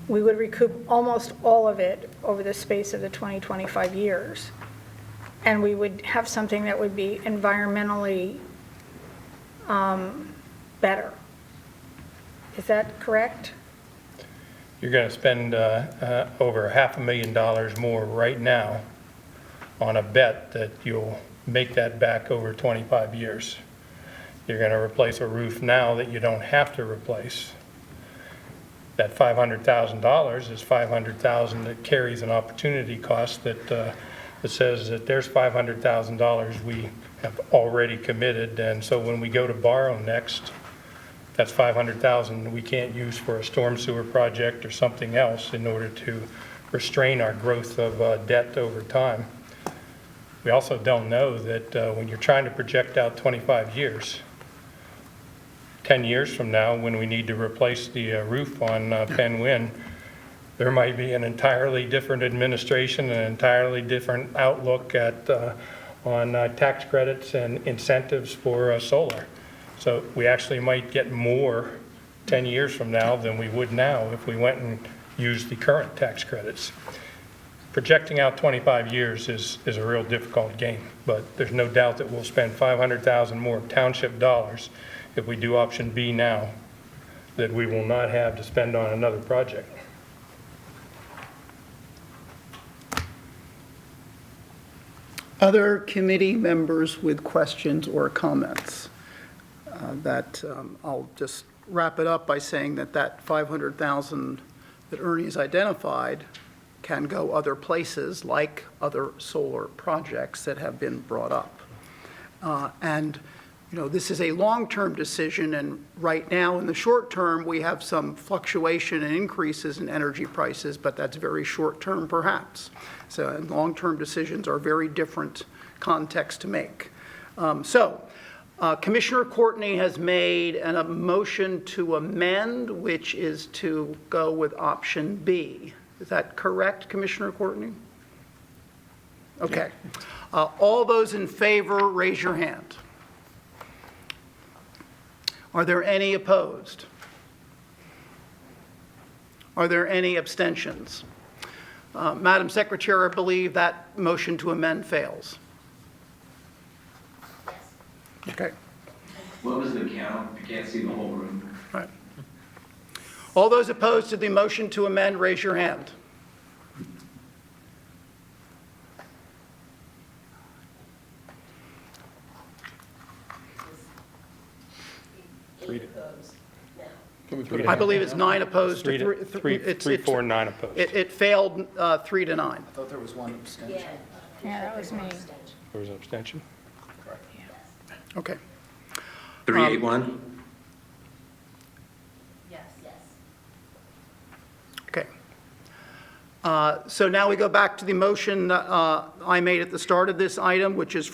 We would recoup almost all of it over the space of the 20-25 years. And we would have something that would be environmentally better. Is that correct? You're going to spend over $500,000 more right now on a bet that you'll make that back over 25 years. You're going to replace a roof now that you don't have to replace. That $500,000 is $500,000 that carries an opportunity cost that says that there's $500,000 we have already committed, and so when we go to borrow next, that's $500,000 we can't use for a storm sewer project or something else in order to restrain our growth of debt over time. We also don't know that when you're trying to project out 25 years, 10 years from now, when we need to replace the roof on Penn, Wynne, there might be an entirely different administration, an entirely different outlook on tax credits and incentives for solar. So we actually might get more 10 years from now than we would now if we went and used the current tax credits. Projecting out 25 years is a real difficult game, but there's no doubt that we'll spend $500,000 more township dollars if we do option B now that we will not have to spend on another project. Other committee members with questions or comments? I'll just wrap it up by saying that $500,000 that Ernie's identified can go other places, like other solar projects that have been brought up. And this is a long-term decision, and right now, in the short term, we have some fluctuation and increases in energy prices, but that's very short-term, perhaps. So, and long-term decisions are very different context to make. Commissioner Courtney has made a motion to amend, which is to go with option B. Is that correct, Commissioner Courtney? Okay. All those in favor, raise your hand. Are there any opposed? Are there any abstentions? Madam Secretary, I believe that motion to amend fails. Yes. Okay. What was the count? I can't see the whole room. Right. All those opposed to the motion to amend, raise your hand. I believe it's 9 opposed to 3. 3, 4, 9 opposed. It failed 3 to 9. I thought there was one abstention. Yeah, that was me. There was an abstention? Okay. 381? Yes. Yes. Okay. So now we go back to the motion I made at the start of this item, which is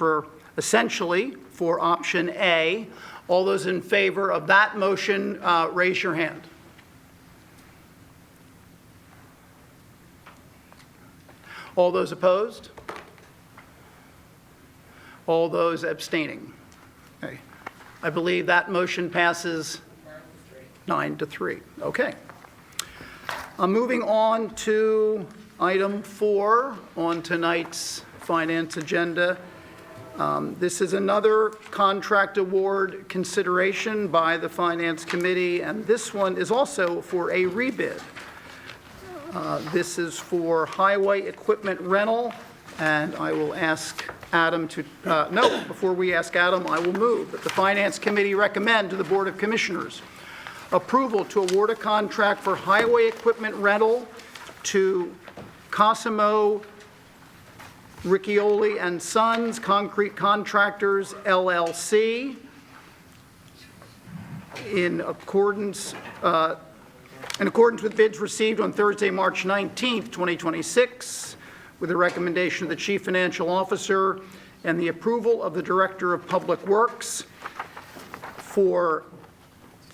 essentially for option A. All those in favor of that motion, raise your hand. All those opposed? All those abstaining? Okay. I believe that motion passes 9 to 3. Okay. Moving on to item 4 on tonight's finance agenda. This is another contract award consideration by the Finance Committee, and this one is also for a rebid. This is for highway equipment rental, and I will ask Adam to, before we ask Adam, I will move that the Finance Committee recommend to the Board of Commissioners approval to award a contract for highway equipment rental to Cosimo Riccioli and Sons Concrete Contractors, LLC, in accordance with bids received on Thursday, March 19th, 2026, with the recommendation of the Chief Financial Officer and the approval of the Director of Public Works for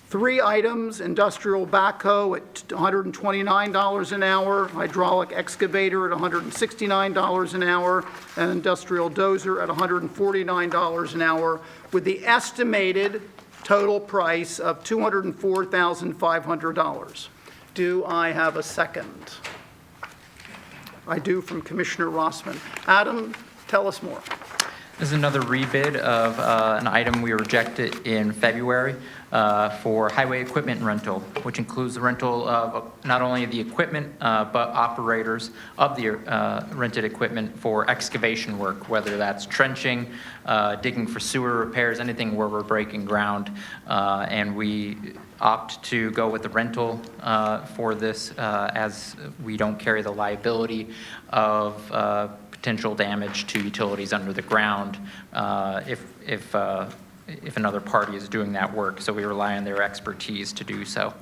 3 items: industrial backhoe at $129 an hour, hydraulic excavator at $169 an hour, and industrial dozer at $149 an hour, with the estimated total price of $204,500. Do I have a second? I do, from Commissioner Rossman. Adam, tell us more. This is another rebid of an item we rejected in February for highway equipment rental, which includes the rental of not only the equipment, but operators of the rented equipment for excavation work, whether that's trenching, digging for sewer repairs, anything where we're breaking ground. And we opt to go with the rental for this as we don't carry the liability of potential damage to utilities under the ground if another party is doing that work. So we rely on their expertise to do so.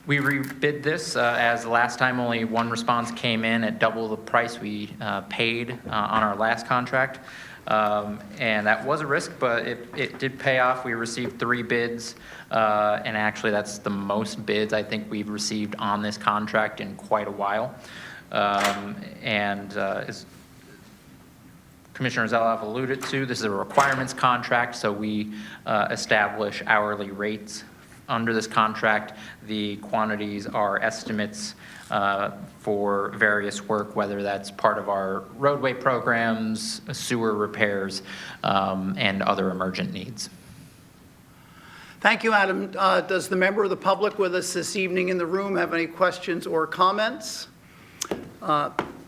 We rebid this as the last time only one response came in at double the price we paid on our last contract. And that was a risk, but it did pay off. We received 3 bids, and actually that's the most bids I think we've received on this contract in quite a while. As Commissioner Zeloff alluded to, this is a requirements contract, so we establish hourly rates under this contract. The quantities are estimates for various work, whether that's part of our roadway programs, sewer repairs, and other emergent needs. Thank you, Adam. Does the member of the public with us this evening in the room have any questions or comments?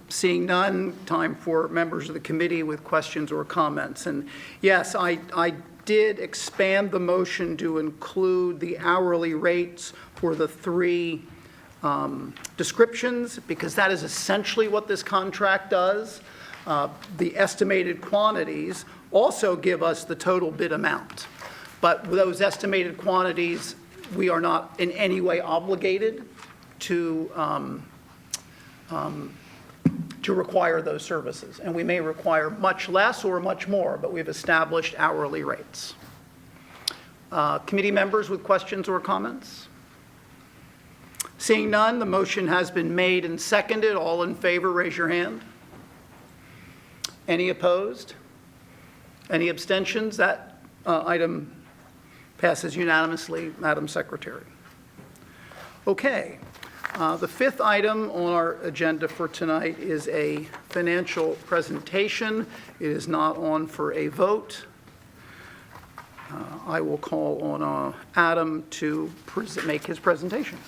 Seeing none, time for members of the committee with questions or comments. And yes, I did expand the motion to include the hourly rates for the 3 descriptions, because that is essentially what this contract does. The estimated quantities also give us the total bid amount. But with those estimated quantities, we are not in any way obligated to require those services. And we may require much less or much more, but we've established hourly rates. Committee members with questions or comments? Seeing none, the motion has been made and seconded. All in favor, raise your hand. Any opposed? Any abstentions? That item passes unanimously, Madam Secretary. Okay. The 5th item on our agenda for tonight is a financial presentation. It is not on for a vote. I will call on Adam to make his presentation.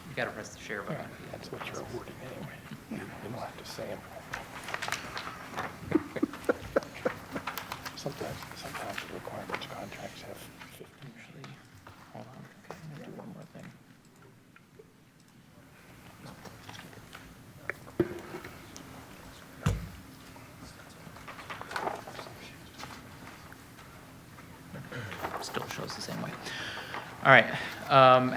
You got to press the share button. That's what you're awarding anyway. You don't have to say them. Sometimes the requirements contracts have 50. Usually, hold on. Okay, I'm gonna do one more thing. Still shows the same way. All right.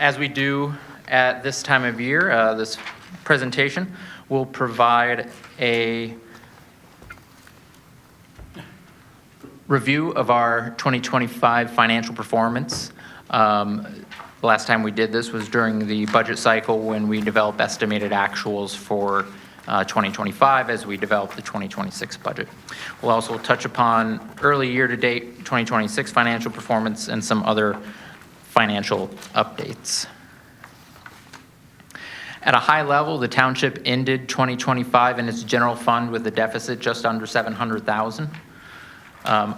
As we do at this time of year, this presentation will provide a review of our 2025 financial performance. The last time we did this was during the budget cycle when we developed estimated actuals for 2025 as we develop the 2026 budget. We'll also touch upon early year-to-date 2026 financial performance and some other financial updates. At a high level, the township ended 2025 in its general fund with a deficit just under $700,000.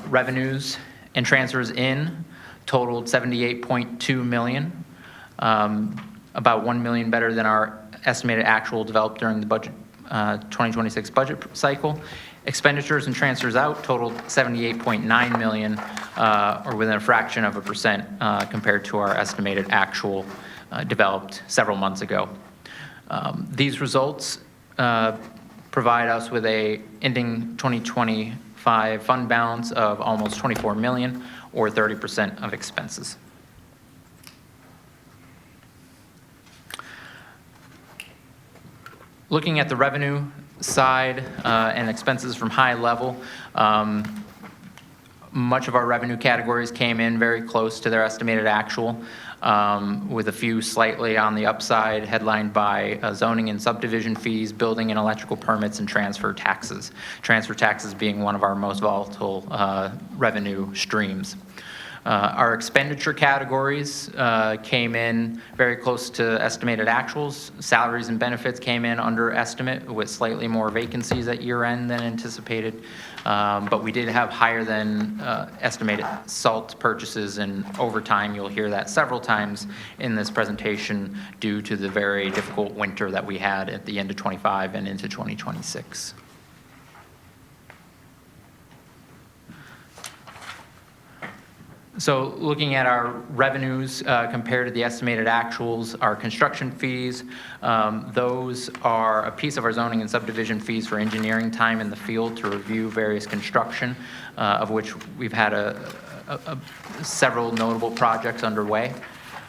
Revenues and transfers in totaled $78.2 million, about $1 million better than our estimated actual developed during the budget 2026 budget cycle. Expenditures and transfers out totaled $78.9 million, or within a fraction of a percent compared to our estimated actual developed several months ago. These results provide us with a ending 2025 fund balance of almost $24 million, or 30% of expenses. Looking at the revenue side and expenses from high level, much of our revenue categories came in very close to their estimated actual, with a few slightly on the upside, headlined by zoning and subdivision fees, building and electrical permits, and transfer taxes. Transfer taxes being one of our most volatile revenue streams. Our expenditure categories came in very close to estimated actuals. Salaries and benefits came in under estimate with slightly more vacancies at year end than anticipated. But we did have higher than estimated salt purchases and overtime. You'll hear that several times in this presentation due to the very difficult winter that we had at the end of 25 and into 2026. So looking at our revenues compared to the estimated actuals, our construction fees, those are a piece of our zoning and subdivision fees for engineering time in the field to review various construction, of which we've had several notable projects underway.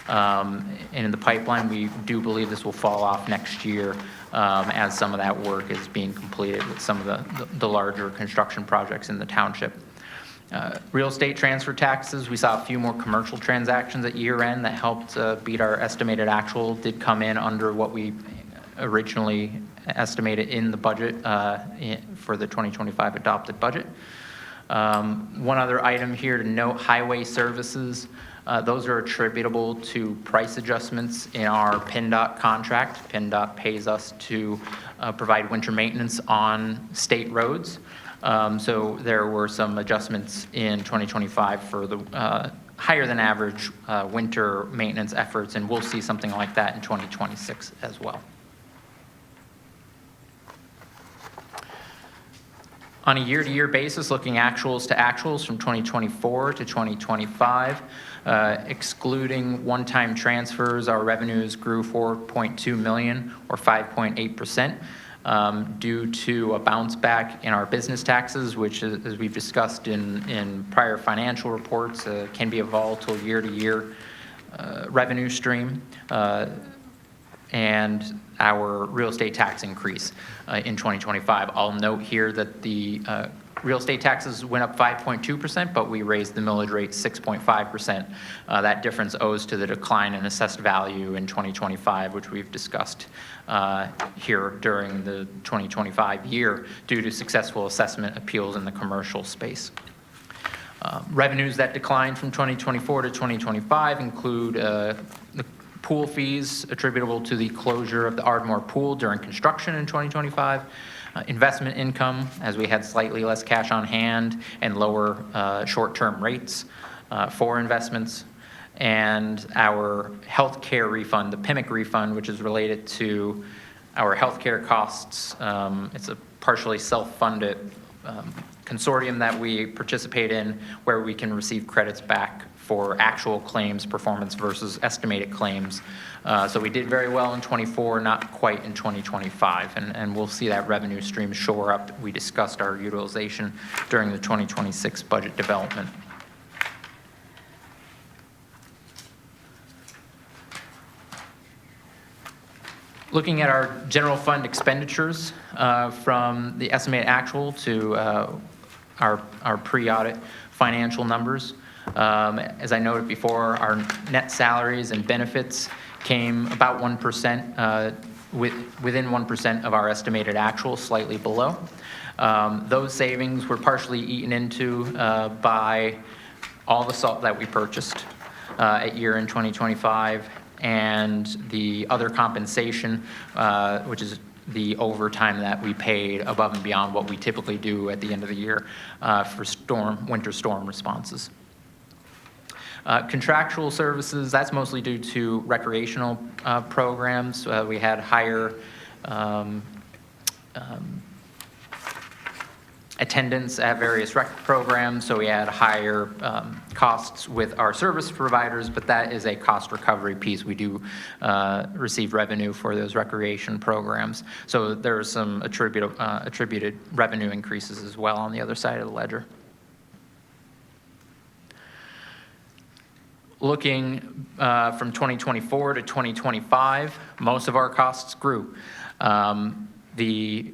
And in the pipeline, we do believe this will fall off next year as some of that work is being completed with some of the larger construction projects in the township. Real estate transfer taxes, we saw a few more commercial transactions at year end that helped beat our estimated actual, did come in under what we originally estimated in the budget for the 2025 adopted budget. One other item here to note, highway services, those are attributable to price adjustments in our PennDOT contract. PennDOT pays us to provide winter maintenance on state roads. So there were some adjustments in 2025 for the higher than average winter maintenance efforts, and we'll see something like that in 2026 as well. On a year-to-year basis, looking actuals to actuals from 2024 to 2025, excluding one-time transfers, our revenues grew $4.2 million or 5.8%. Due to a bounce back in our business taxes, which, as we've discussed in prior financial reports, can be a volatile year-to-year revenue stream, and our real estate tax increase in 2025. I'll note here that the real estate taxes went up 5.2%, but we raised the millage rate 6.5%. That difference owes to the decline in assessed value in 2025, which we've discussed here during the 2025 year due to successful assessment appeals in the commercial space. Revenues that declined from 2024 to 2025 include the pool fees attributable to the closure of the Ardmore Pool during construction in 2025, investment income, as we had slightly less cash on hand and lower short-term rates for investments, and our health care refund, the PIMIC refund, which is related to our health care costs. It's a partially self-funded consortium that we participate in where we can receive credits back for actual claims performance versus estimated claims. So we did very well in 24, not quite in 2025, and we'll see that revenue stream shore up. We discussed our utilization during the 2026 budget development. Looking at our general fund expenditures from the estimated actual to our pre-audit financial numbers. As I noted before, our net salaries and benefits came about 1%, within 1% of our estimated actual, slightly below. Those savings were partially eaten into by all the salt that we purchased at year in 2025, and the other compensation, which is the overtime that we paid above and beyond what we typically do at the end of the year for winter storm responses. Contractual services, that's mostly due to recreational programs. We had higher attendance at various rec programs, so we had higher costs with our service providers, but that is a cost recovery piece. We do receive revenue for those recreation programs. So there are some attributed revenue increases as well on the other side of the ledger. Looking from 2024 to 2025, most of our costs grew. The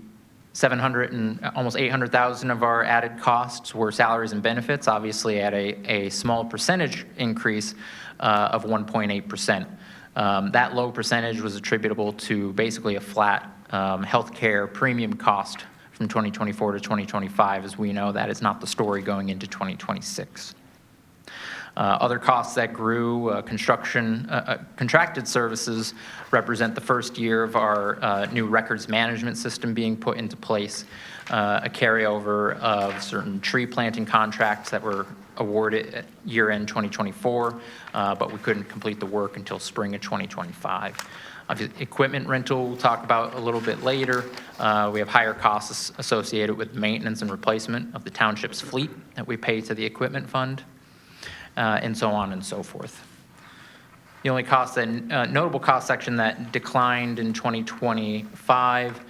700 and almost 800,000 of our added costs were salaries and benefits, obviously at a small percentage increase of 1.8%. That low percentage was attributable to basically a flat healthcare premium cost from 2024 to 2025. As we know, that is not the story going into 2026. Other costs that grew, contracted services represent the first year of our new records management system being put into place, a carryover of certain tree planting contracts that were awarded at year-end 2024, but we couldn't complete the work until spring of 2025. Equipment rental we'll talk about a little bit later. We have higher costs associated with maintenance and replacement of the township's fleet that we pay to the equipment fund. And so on and so forth. The only cost notable cost section that declined in 2025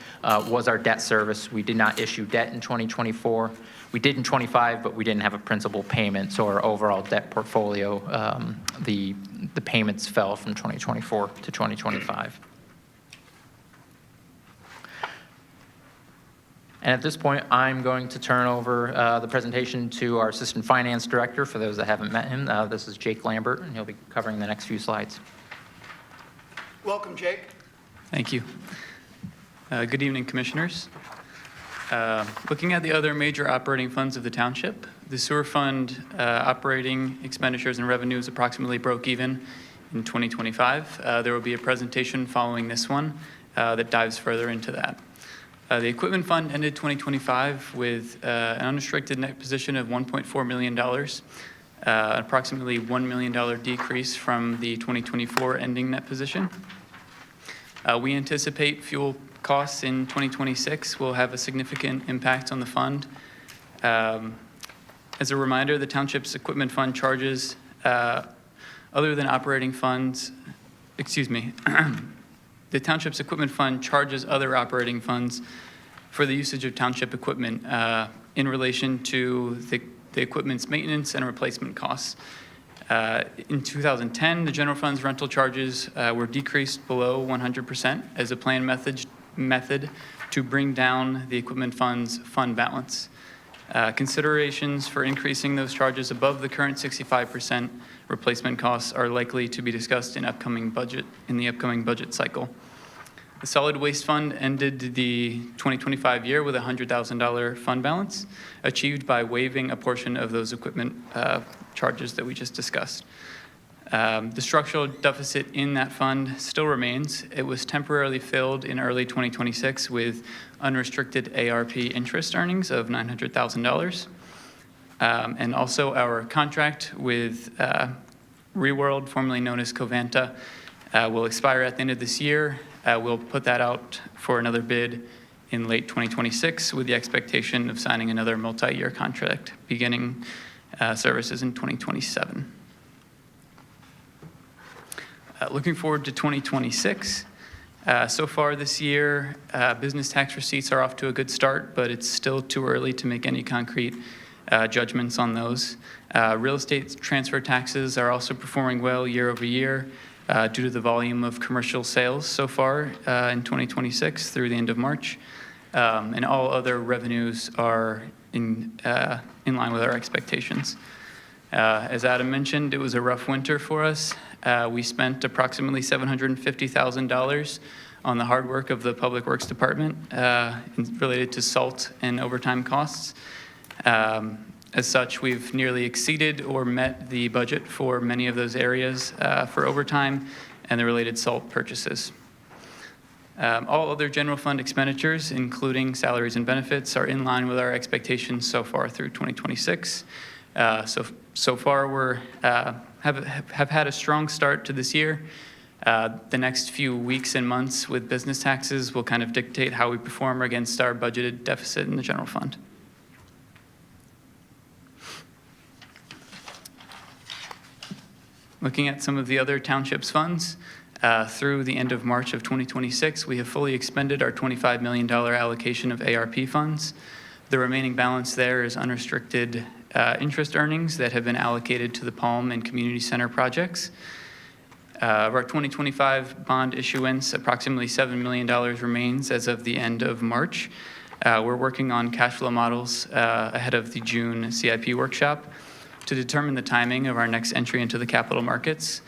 was our debt service. We did not issue debt in 2024. We did in 25, but we didn't have a principal payment, so our overall debt portfolio, the payments fell from 2024 to 2025. And at this point, I'm going to turn over the presentation to our Assistant Finance Director. For those that haven't met him, this is Jake Lambert, and he'll be covering the next few slides. Welcome, Jake. Thank you. Good evening, Commissioners. Looking at the other major operating funds of the township, the sewer fund operating expenditures and revenues approximately broke even in 2025. There will be a presentation following this one that dives further into that. The equipment fund ended 2025 with an unrestricted net position of $1.4 million, approximately $1 million decrease from the 2024 ending net position. We anticipate fuel costs in 2026 will have a significant impact on the fund. As a reminder, the township's equipment fund charges, other than operating funds, the township's equipment fund charges other operating funds for the usage of township equipment in relation to the equipment's maintenance and replacement costs. In 2010, the general fund's rental charges were decreased below 100% as a planned method to bring down the equipment fund's fund balance. Considerations for increasing those charges above the current 65% replacement costs are likely to be discussed in the upcoming budget cycle. The solid waste fund ended the 2025 year with a $100,000 fund balance, achieved by waiving a portion of those equipment charges that we just discussed. The structural deficit in that fund still remains. It was temporarily filled in early 2026 with unrestricted ARP interest earnings of $900,000. And also our contract with Reworld, formerly known as Covanta, will expire at the end of this year. We'll put that out for another bid in late 2026 with the expectation of signing another multi-year contract beginning services in 2027. Looking forward to 2026. So far this year, business tax receipts are off to a good start, but it's still too early to make any concrete judgments on those. Real estate transfer taxes are also performing well year over year due to the volume of commercial sales so far in 2026 through the end of March. And all other revenues are in line with our expectations. As Adam mentioned, it was a rough winter for us. We spent approximately $750,000 on the hard work of the Public Works Department related to salt and overtime costs. As such, we've nearly exceeded or met the budget for many of those areas for overtime and the related salt purchases. All other general fund expenditures, including salaries and benefits, are in line with our expectations so far through 2026. So far, we're have had a strong start to this year. The next few weeks and months with business taxes will kind of dictate how we perform against our budgeted deficit in the general fund. Looking at some of the other townships' funds, through the end of March of 2026, we have fully expended our $25 million allocation of ARP funds. The remaining balance there is unrestricted interest earnings that have been allocated to the Palm and Community Center projects. Of our 2025 bond issuance, approximately $7 million remains as of the end of March. We're working on cash flow models ahead of the June CIP workshop to determine the timing of our next entry into the capital markets.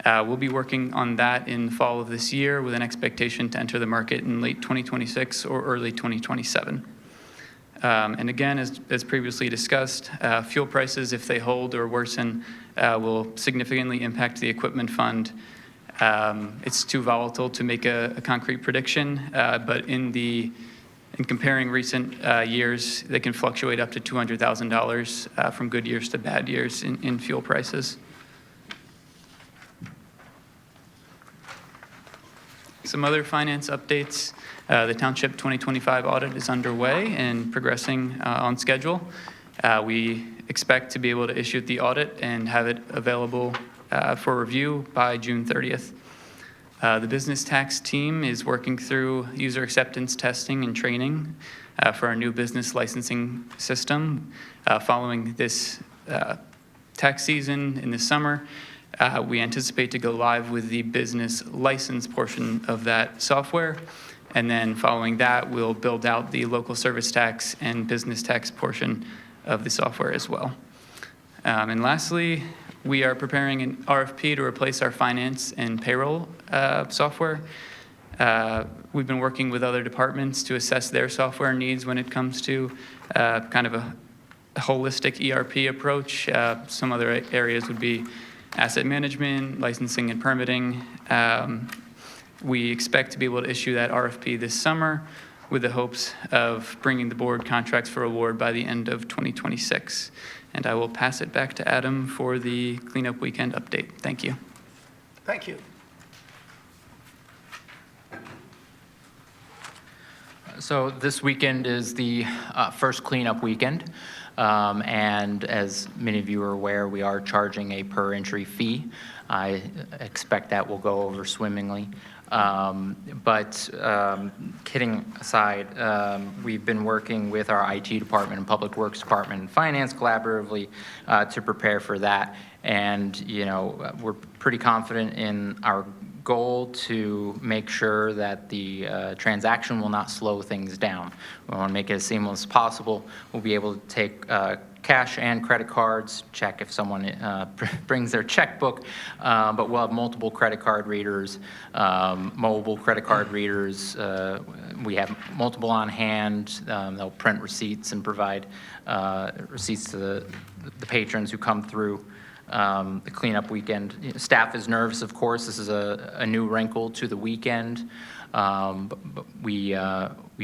We'll be working on that in the fall of this year with an expectation to enter the market in late 2026 or early 2027. And again, as previously discussed, fuel prices, if they hold or worsen, will significantly impact the equipment fund. It's too volatile to make a concrete prediction, but in comparing recent years, they can fluctuate up to $200,000 from good years to bad years in fuel prices. Some other finance updates. The Township 2025 audit is underway and progressing on schedule. We expect to be able to issue the audit and have it available for review by June 30th. The business tax team is working through user acceptance testing and training for our new business licensing system. Following this tax season in the summer, we anticipate to go live with the business license portion of that software. And then following that, we'll build out the local service tax and business tax portion of the software as well. And lastly, we are preparing an RFP to replace our finance and payroll software. We've been working with other departments to assess their software needs when it comes to kind of a holistic ERP approach. Some other areas would be asset management, licensing and permitting. We expect to be able to issue that RFP this summer with the hopes of bringing the board contracts for award by the end of 2026. And I will pass it back to Adam for the cleanup weekend update. Thank you. Thank you. So this weekend is the first cleanup weekend. And as many of you are aware, we are charging a per entry fee. I expect that will go over swimmingly. But kidding aside, we've been working with our IT department and Public Works Department and Finance collaboratively to prepare for that. And, you know, we're pretty confident in our goal to make sure that the transaction will not slow things down. We want to make it as seamless as possible. We'll be able to take cash and credit cards, check if someone brings their checkbook, but we'll have multiple credit card readers, mobile credit card readers. We have multiple on hand. They'll print receipts and provide receipts to the patrons who come through the cleanup weekend. Staff is nervous, of course. This is a new wrinkle to the weekend, but we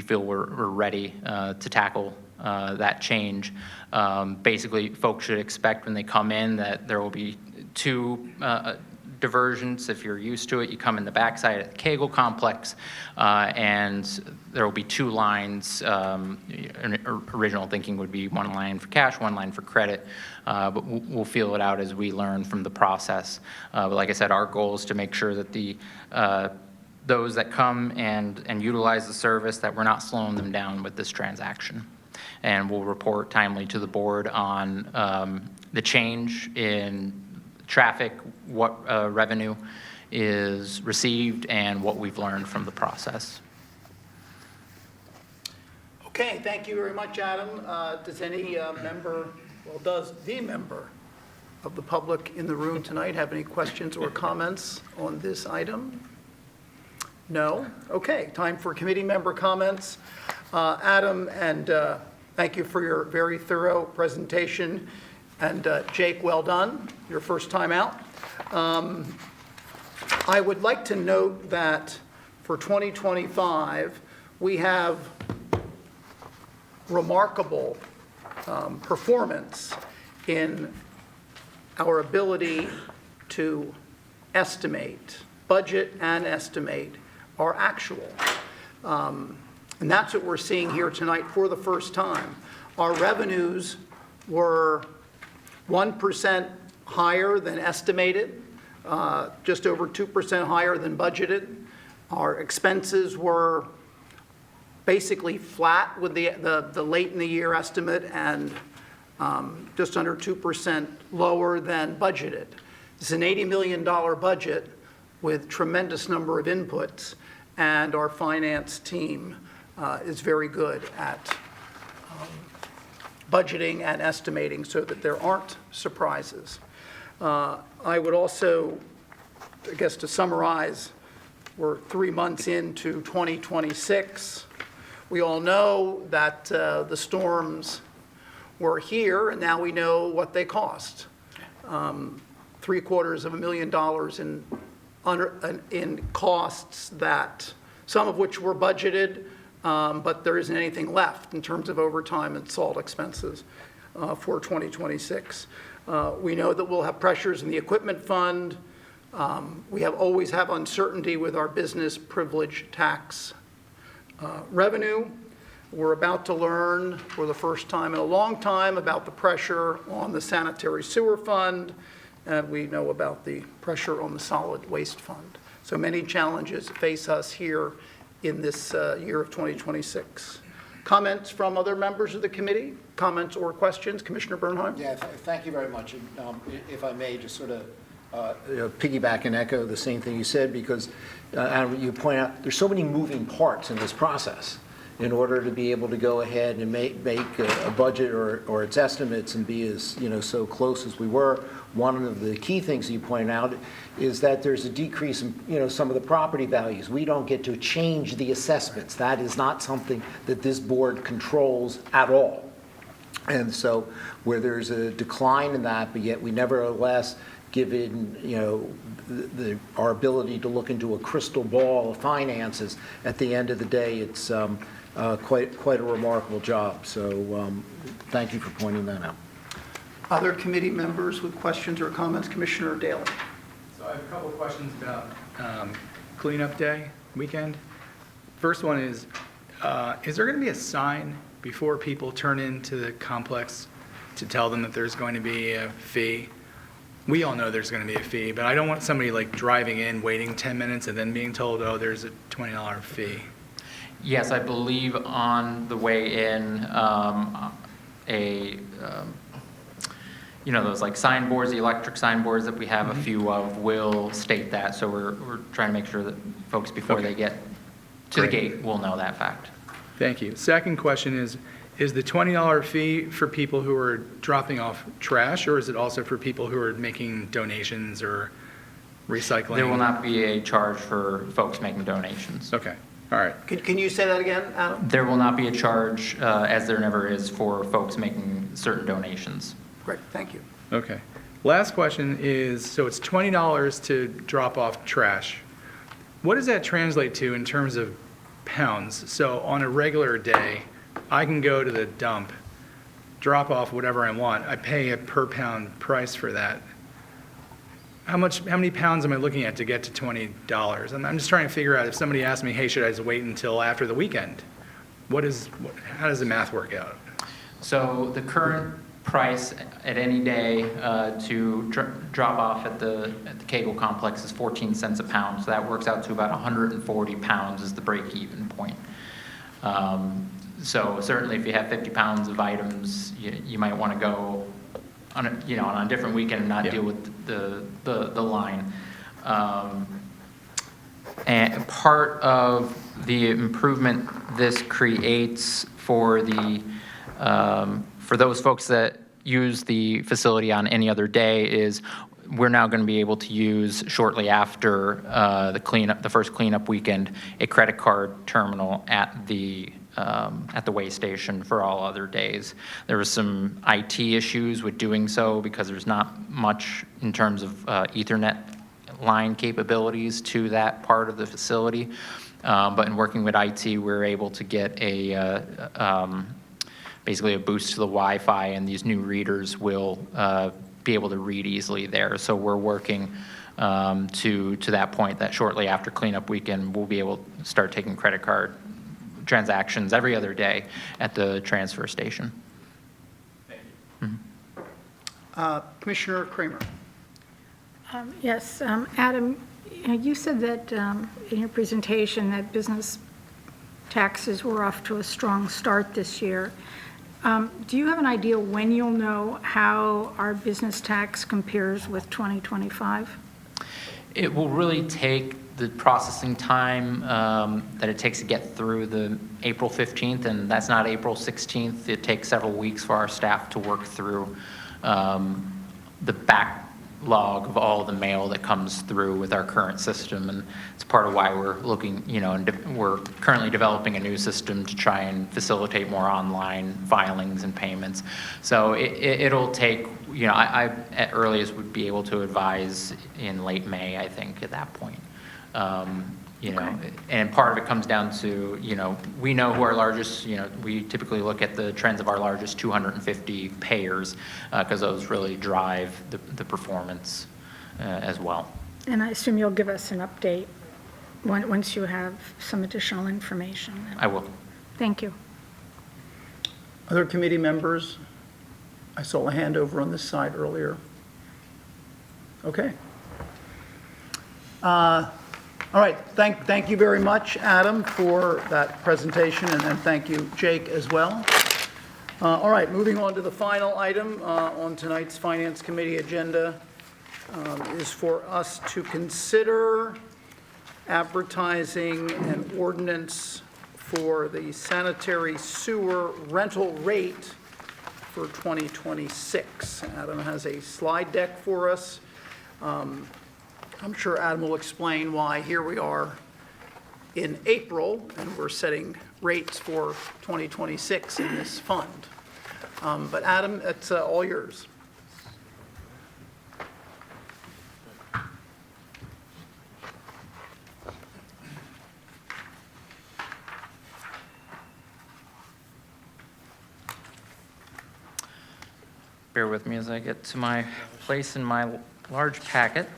feel we're ready to tackle that change. Basically, folks should expect when they come in that there will be two diversions. If you're used to it, you come in the backside at the Kegel complex, and there will be two lines. Original thinking would be one line for cash, one line for credit, but we'll feel it out as we learn from the process. But like I said, our goal is to make sure that those that come and utilize the service, that we're not slowing them down with this transaction. And we'll report timely to the board on the change in traffic, what revenue is received, and what we've learned from the process. Okay, thank you very much, Adam. Does any member, well, does the member of the public in the room tonight have any questions or comments on this item? No? Okay, time for committee member comments. Adam, and thank you for your very thorough presentation. And Jake, well done, your first time out. I would like to note that for 2025, we have remarkable performance in our ability to estimate, budget and estimate, are actual. And that's what we're seeing here tonight for the first time. Our revenues were 1% higher than estimated, just over 2% higher than budgeted. Our expenses were basically flat with the late in the year estimate and just under 2% lower than budgeted. It's an $80 million budget with tremendous number of inputs, and our finance team is very good at budgeting and estimating so that there aren't surprises. I would also, I guess to summarize, we're 3 months into 2026. We all know that the storms were here, and now we know what they cost. $750,000 in costs that, some of which were budgeted, but there isn't anything left in terms of overtime and salt expenses for 2026. We know that we'll have pressures in the equipment fund. We always have uncertainty with our business privilege tax revenue. We're about to learn for the first time in a long time about the pressure on the sanitary sewer fund, and we know about the pressure on the solid waste fund. So many challenges face us here in this year of 2026. Comments from other members of the committee? Comments or questions? Commissioner Bernheim? Yeah, thank you very much. And, if I may, just sort of piggyback and echo the same thing you said, because you point out there's so many moving parts in this process in order to be able to go ahead and make a budget or its estimates and be as, so close as we were. One of the key things you point out is that there's a decrease in, some of the property values. We don't get to change the assessments. That is not something that this board controls at all. And so where there's a decline in that, but yet we nevertheless, given, our ability to look into a crystal ball of finances, at the end of the day, it's quite a remarkable job. So thank you for pointing that out. Other committee members with questions or comments? Commissioner Daley. So I have a couple of questions about cleanup day, weekend. First one is there going to be a sign before people turn into the complex to tell them that there's going to be a fee? We all know there's going to be a fee, but I don't want somebody like driving in, waiting 10 minutes, and then being told, oh, there's a $20 fee. Yes, I believe on the way in, those like signboards, the electric signboards that we have a few of will state that. So we're trying to make sure that folks, before they get to the gate, will know that fact. Thank you. Second question is the $20 fee for people who are dropping off trash, or is it also for people who are making donations or recycling? There will not be a charge for folks making donations. Okay. All right. Can you say that again, Adam? There will not be a charge, as there never is, for folks making certain donations. Great, thank you. Okay. Last question is, so it's $20 to drop off trash. What does that translate to in terms of pounds? So on a regular day, I can go to the dump, drop off whatever I want. I pay a per pound price for that. How many pounds am I looking at to get to $20? And I'm just trying to figure out, if somebody asked me, hey, should I just wait until after the weekend? How does the math work out? So the current price at any day to drop off at the Kegel complex is 14 cents a pound. So that works out to about 140 pounds is the break-even point. So certainly if you have 50 pounds of items, you might want to go on a different weekend and not deal with the line. And part of the improvement this creates for those folks that use the facility on any other day is we're now going to be able to use, shortly after the first cleanup weekend, a credit card terminal at the way station for all other days. There was some IT issues with doing so because there's not much in terms of Ethernet line capabilities to that part of the facility. But in working with IT, we were able to get basically a boost to the Wi-Fi, and these new readers will be able to read easily there. So we're working to that point that shortly after cleanup weekend, we'll be able to start taking credit card transactions every other day at the transfer station. Commissioner Kramer. Yes, Adam, you said that in your presentation that business taxes were off to a strong start this year. Do you have an idea when you'll know how our business tax compares with 2025? It will really take the processing time that it takes to get through the April 15th, and that's not April 16th. It takes several weeks for our staff to work through the backlog of all the mail that comes through with our current system, and it's part of why we're looking, and we're currently developing a new system to try and facilitate more online filings and payments. So it'll take, I at earliest would be able to advise in late May, I think, at that point. And part of it comes down to, we know who our largest, we typically look at the trends of our largest 250 payers because those really drive the performance as well. And I assume you'll give us an update once you have some additional information. I will. Thank you. Other committee members? I saw a hand over on this side earlier. Okay. All right, thank you very much, Adam, for that presentation, and thank you, Jake, as well. All right, moving on to the final item on tonight's Finance Committee agenda is for us to consider advertising an ordinance for the sanitary sewer rental rate for 2026. Adam has a slide deck for us. I'm sure Adam will explain why here we are in April and we're setting rates for 2026 in this fund. But Adam, it's all yours. Bear with me as I get to my place in my large packet.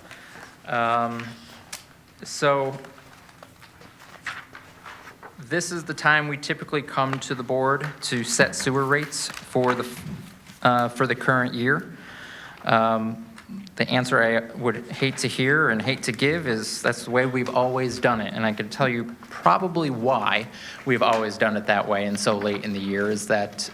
So this is the time we typically come to the board to set sewer rates for the current year. The answer I would hate to hear and hate to give is that's the way we've always done it. And I can tell you probably why we've always done it that way and so late in the year is that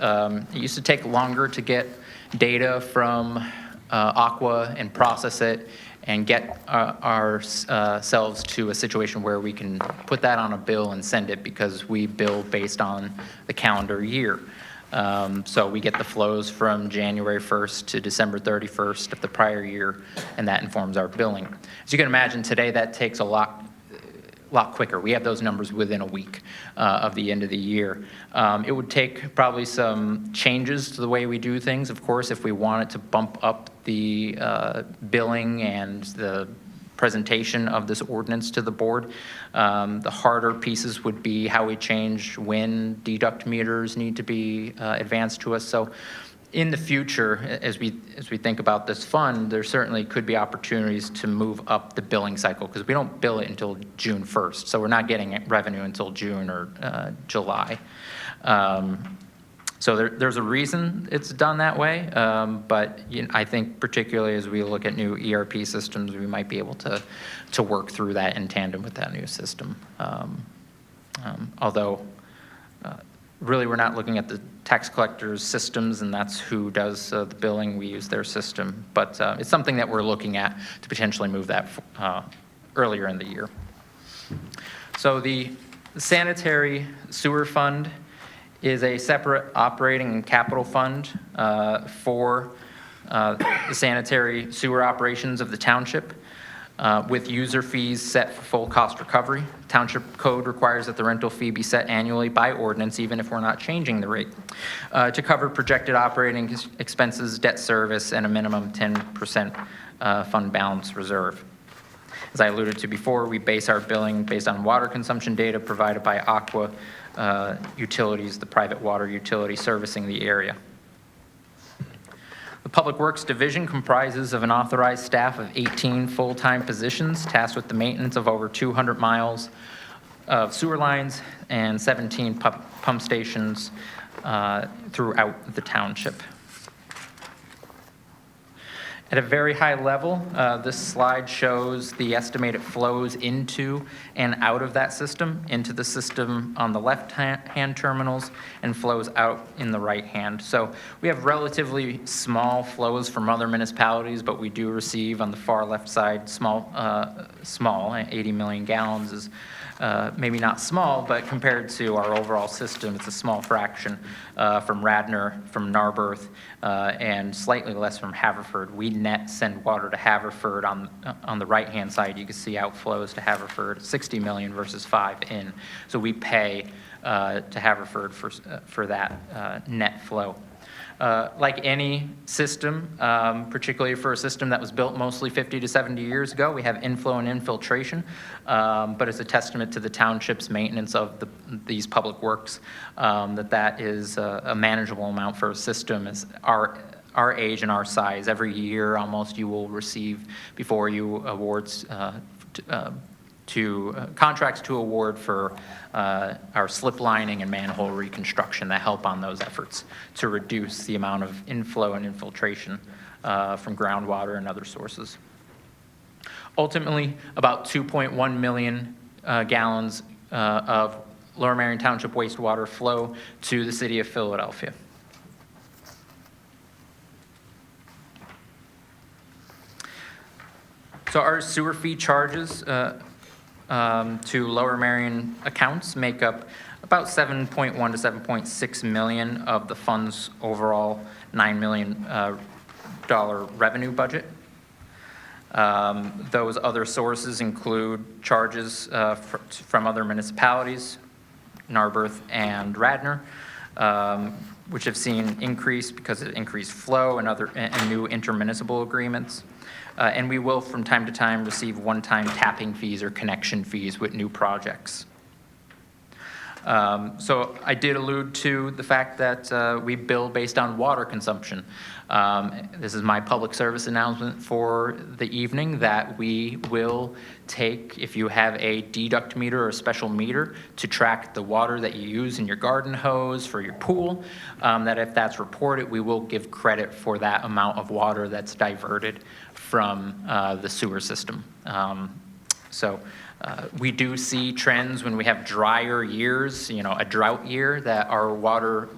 it used to take longer to get data from Aqua and process it and get ourselves to a situation where we can put that on a bill and send it because we bill based on the calendar year. So we get the flows from January 1st to December 31st of the prior year, and that informs our billing. As you can imagine, today that takes a lot quicker. We have those numbers within a week of the end of the year. It would take probably some changes to the way we do things, of course, if we wanted to bump up the billing and the presentation of this ordinance to the board. The harder pieces would be how we change when deduct meters need to be advanced to us. So in the future, as we think about this fund, there certainly could be opportunities to move up the billing cycle because we don't bill it until June 1st. So we're not getting revenue until June or July. So there's a reason it's done that way, but I think particularly as we look at new ERP systems, we might be able to work through that in tandem with that new system. Although really we're not looking at the tax collectors' systems, and that's who does the billing. We use their system, but it's something that we're looking at to potentially move that earlier in the year. So the sanitary sewer fund is a separate operating and capital fund for the sanitary sewer operations of the township with user fees set for full cost recovery. Township code requires that the rental fee be set annually by ordinance, even if we're not changing the rate, to cover projected operating expenses, debt service, and a minimum 10% fund balance reserve. As I alluded to before, we base our billing based on water consumption data provided by Aqua Utilities, the private water utility servicing the area. The Public Works Division comprises of an authorized staff of 18 full-time positions tasked with the maintenance of over 200 miles of sewer lines and 17 pump stations throughout the township. At a very high level, this slide shows the estimated flows into and out of that system, into the system on the left-hand terminals and flows out in the right hand. So we have relatively small flows from other municipalities, but we do receive on the far left side small, 80 million gallons is maybe not small, but compared to our overall system, it's a small fraction from Radnor, from Narberth, and slightly less from Haverford. We net send water to Haverford on the right-hand side. You can see outflows to Haverford, 60 million versus 5 in. So we pay to Haverford for that net flow. Like any system, particularly for a system that was built mostly 50 to 70 years ago, we have inflow and infiltration, but it's a testament to the township's maintenance of these public works that is a manageable amount for a system. As our age and our size, every year almost you will receive, before you awards contracts to award for our slip lining and manhole reconstruction that help on those efforts to reduce the amount of inflow and infiltration from groundwater and other sources. Ultimately, about 2.1 million gallons of Lower Merion Township wastewater flow to the city of Philadelphia. So our sewer fee charges to Lower Merion accounts make up about 7.1 to 7.6 million of the fund's overall $9 million revenue budget. Those other sources include charges from other municipalities, Narberth and Radnor, which have seen increase because of increased flow and new intermunicipal agreements. And we will, from time to time, receive one-time tapping fees or connection fees with new projects. So I did allude to the fact that we bill based on water consumption. This is my public service announcement for the evening that we will take, if you have a deduct meter or a special meter to track the water that you use in your garden hose for your pool, that if that's reported, we will give credit for that amount of water that's diverted from the sewer system. We do see trends when we have drier years, a drought year, that our water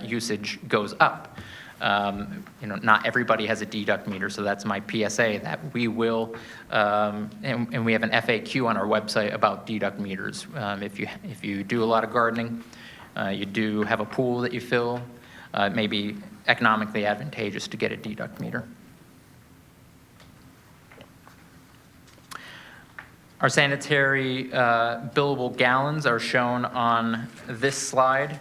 usage goes up. Not everybody has a deduct meter, so that's my PSA that we will, and we have an FAQ on our website about deduct meters. If you do a lot of gardening, you do have a pool that you fill, it may be economically advantageous to get a deduct meter. Our sanitary billable gallons are shown on this slide.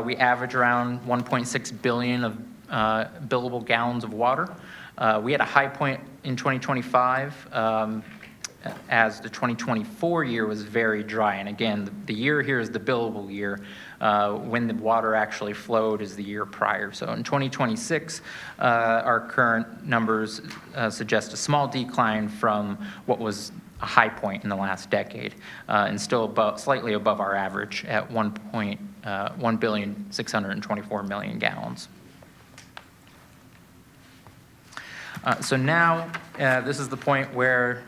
We average around 1.6 billion of billable gallons of water. We had a high point in 2025 as the 2024 year was very dry. And again, the year here is the billable year. When the water actually flowed is the year prior. So in 2026, our current numbers suggest a small decline from what was a high point in the last decade, and still slightly above our average at 1,624 million gallons. So now, this is the point where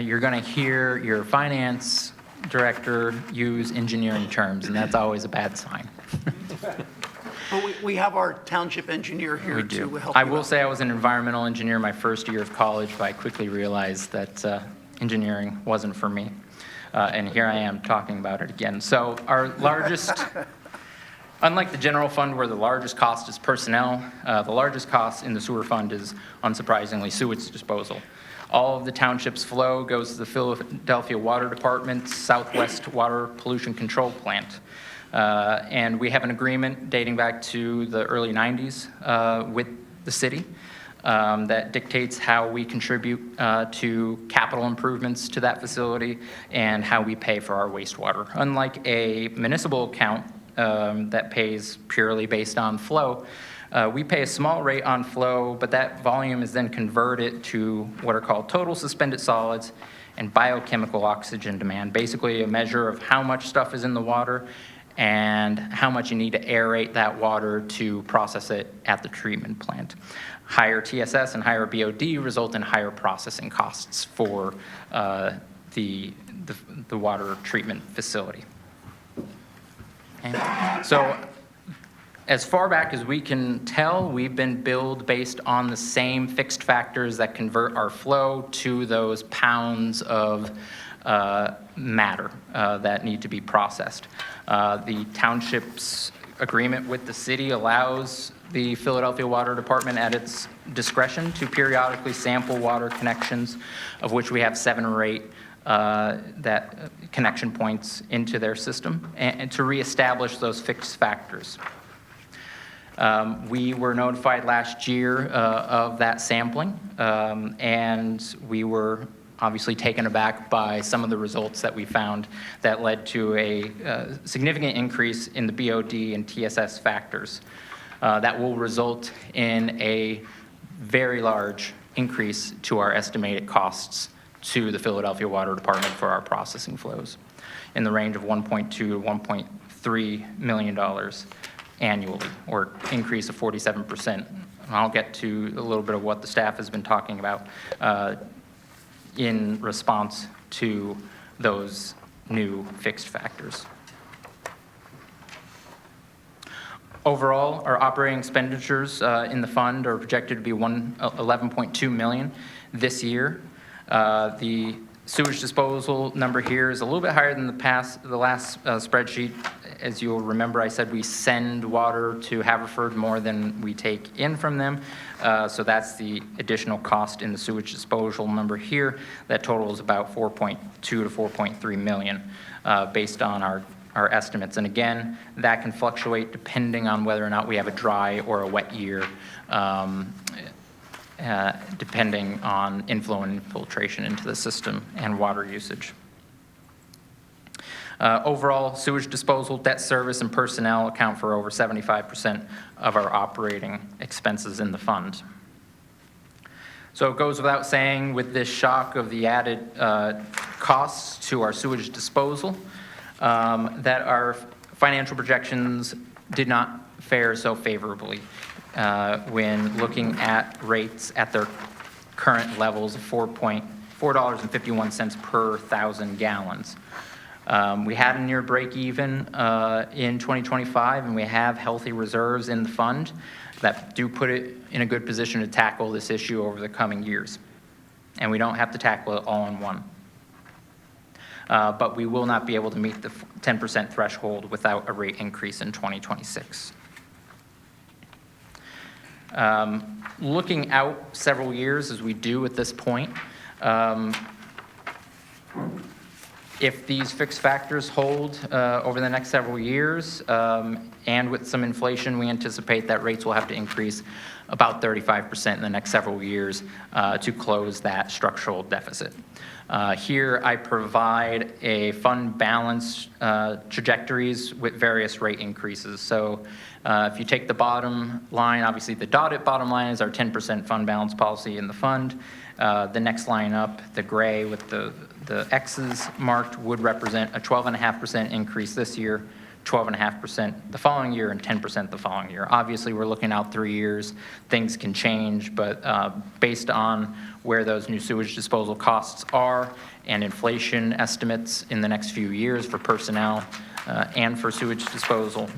you're going to hear your finance director use engineering terms, and that's always a bad sign. Well, we have our township engineer here to help. I will say I was an environmental engineer my first year of college, but I quickly realized that engineering wasn't for me. And here I am talking about it again. So our largest, unlike the general fund where the largest cost is personnel, the largest cost in the sewer fund is, unsurprisingly, sewage disposal. All of the township's flow goes to the Philadelphia Water Department's Southwest Water Pollution Control Plant. And we have an agreement dating back to the early 90s with the city that dictates how we contribute to capital improvements to that facility and how we pay for our wastewater. Unlike a municipal account that pays purely based on flow, We pay a small rate on flow, but that volume is then converted to what are called total suspended solids and biochemical oxygen demand, basically a measure of how much stuff is in the water and how much you need to aerate that water to process it at the treatment plant. Higher TSS and higher BOD result in higher processing costs for the water treatment facility. Okay. So as far back as we can tell, we've been billed based on the same fixed factors that convert our flow to those pounds of matter that need to be processed. The township's agreement with the city allows the Philadelphia Water Department at its discretion to periodically sample water connections, of which we have 7 or 8 that connection points into their system, and to reestablish those fixed factors. We were notified last year of that sampling, and we were obviously taken aback by some of the results that we found that led to a significant increase in the BOD and TSS factors. That will result in a very large increase to our estimated costs to the Philadelphia Water Department for our processing flows in the range of $1.2 to $1.3 million annually, or increase of 47%. And I'll get to a little bit of what the staff has been talking about in response to those new fixed factors. Overall, our operating expenditures in the fund are projected to be $11.2 million this year. The sewage disposal number here is a little bit higher than the last spreadsheet. As you'll remember, I said we send water to Haverford more than we take in from them. So that's the additional cost in the sewage disposal number here. That totals about $4.2 to $4.3 million based on our estimates. And again, that can fluctuate depending on whether or not we have a dry or a wet year, depending on inflow and infiltration into the system and water usage. Overall, sewage disposal, debt service, and personnel account for over 75% of our operating expenses in the fund. So it goes without saying, with this shock of the added costs to our sewage disposal, that our financial projections did not fare so favorably when looking at rates at their current levels of $4.51 per 1,000 gallons. We had a near break even in 2025, and we have healthy reserves in the fund that do put it in a good position to tackle this issue over the coming years. And we don't have to tackle it all in one. But we will not be able to meet the 10% threshold without a rate increase in 2026. Looking out several years, as we do at this point, if these fixed factors hold over the next several years, and with some inflation, we anticipate that rates will have to increase about 35% in the next several years to close that structural deficit. Here I provide a fund balance trajectories with various rate increases. So if you take the bottom line, obviously the dotted bottom line is our 10% fund balance policy in the fund. The next line up, the gray with the X's marked, would represent a 12.5% increase this year, 12.5% the following year, and 10% the following year. Obviously, we're looking out 3 years. Things can change, but based on where those new sewage disposal costs are and inflation estimates in the next few years for personnel and for sewage disposal,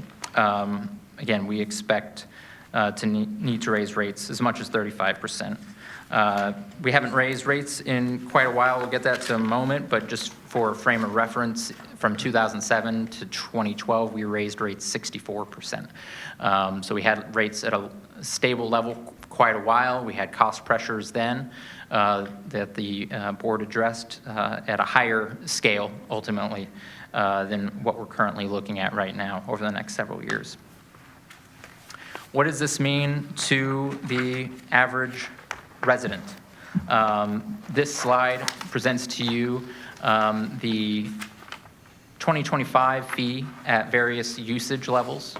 again, we expect to need to raise rates as much as 35%. We haven't raised rates in quite a while. We'll get that to a moment, but just for a frame of reference, from 2007 to 2012, we raised rates 64%. So we had rates at a stable level quite a while. We had cost pressures then that the board addressed at a higher scale, ultimately, than what we're currently looking at right now over the next several years. What does this mean to the average resident? This slide presents to you the 2025 fee at various usage levels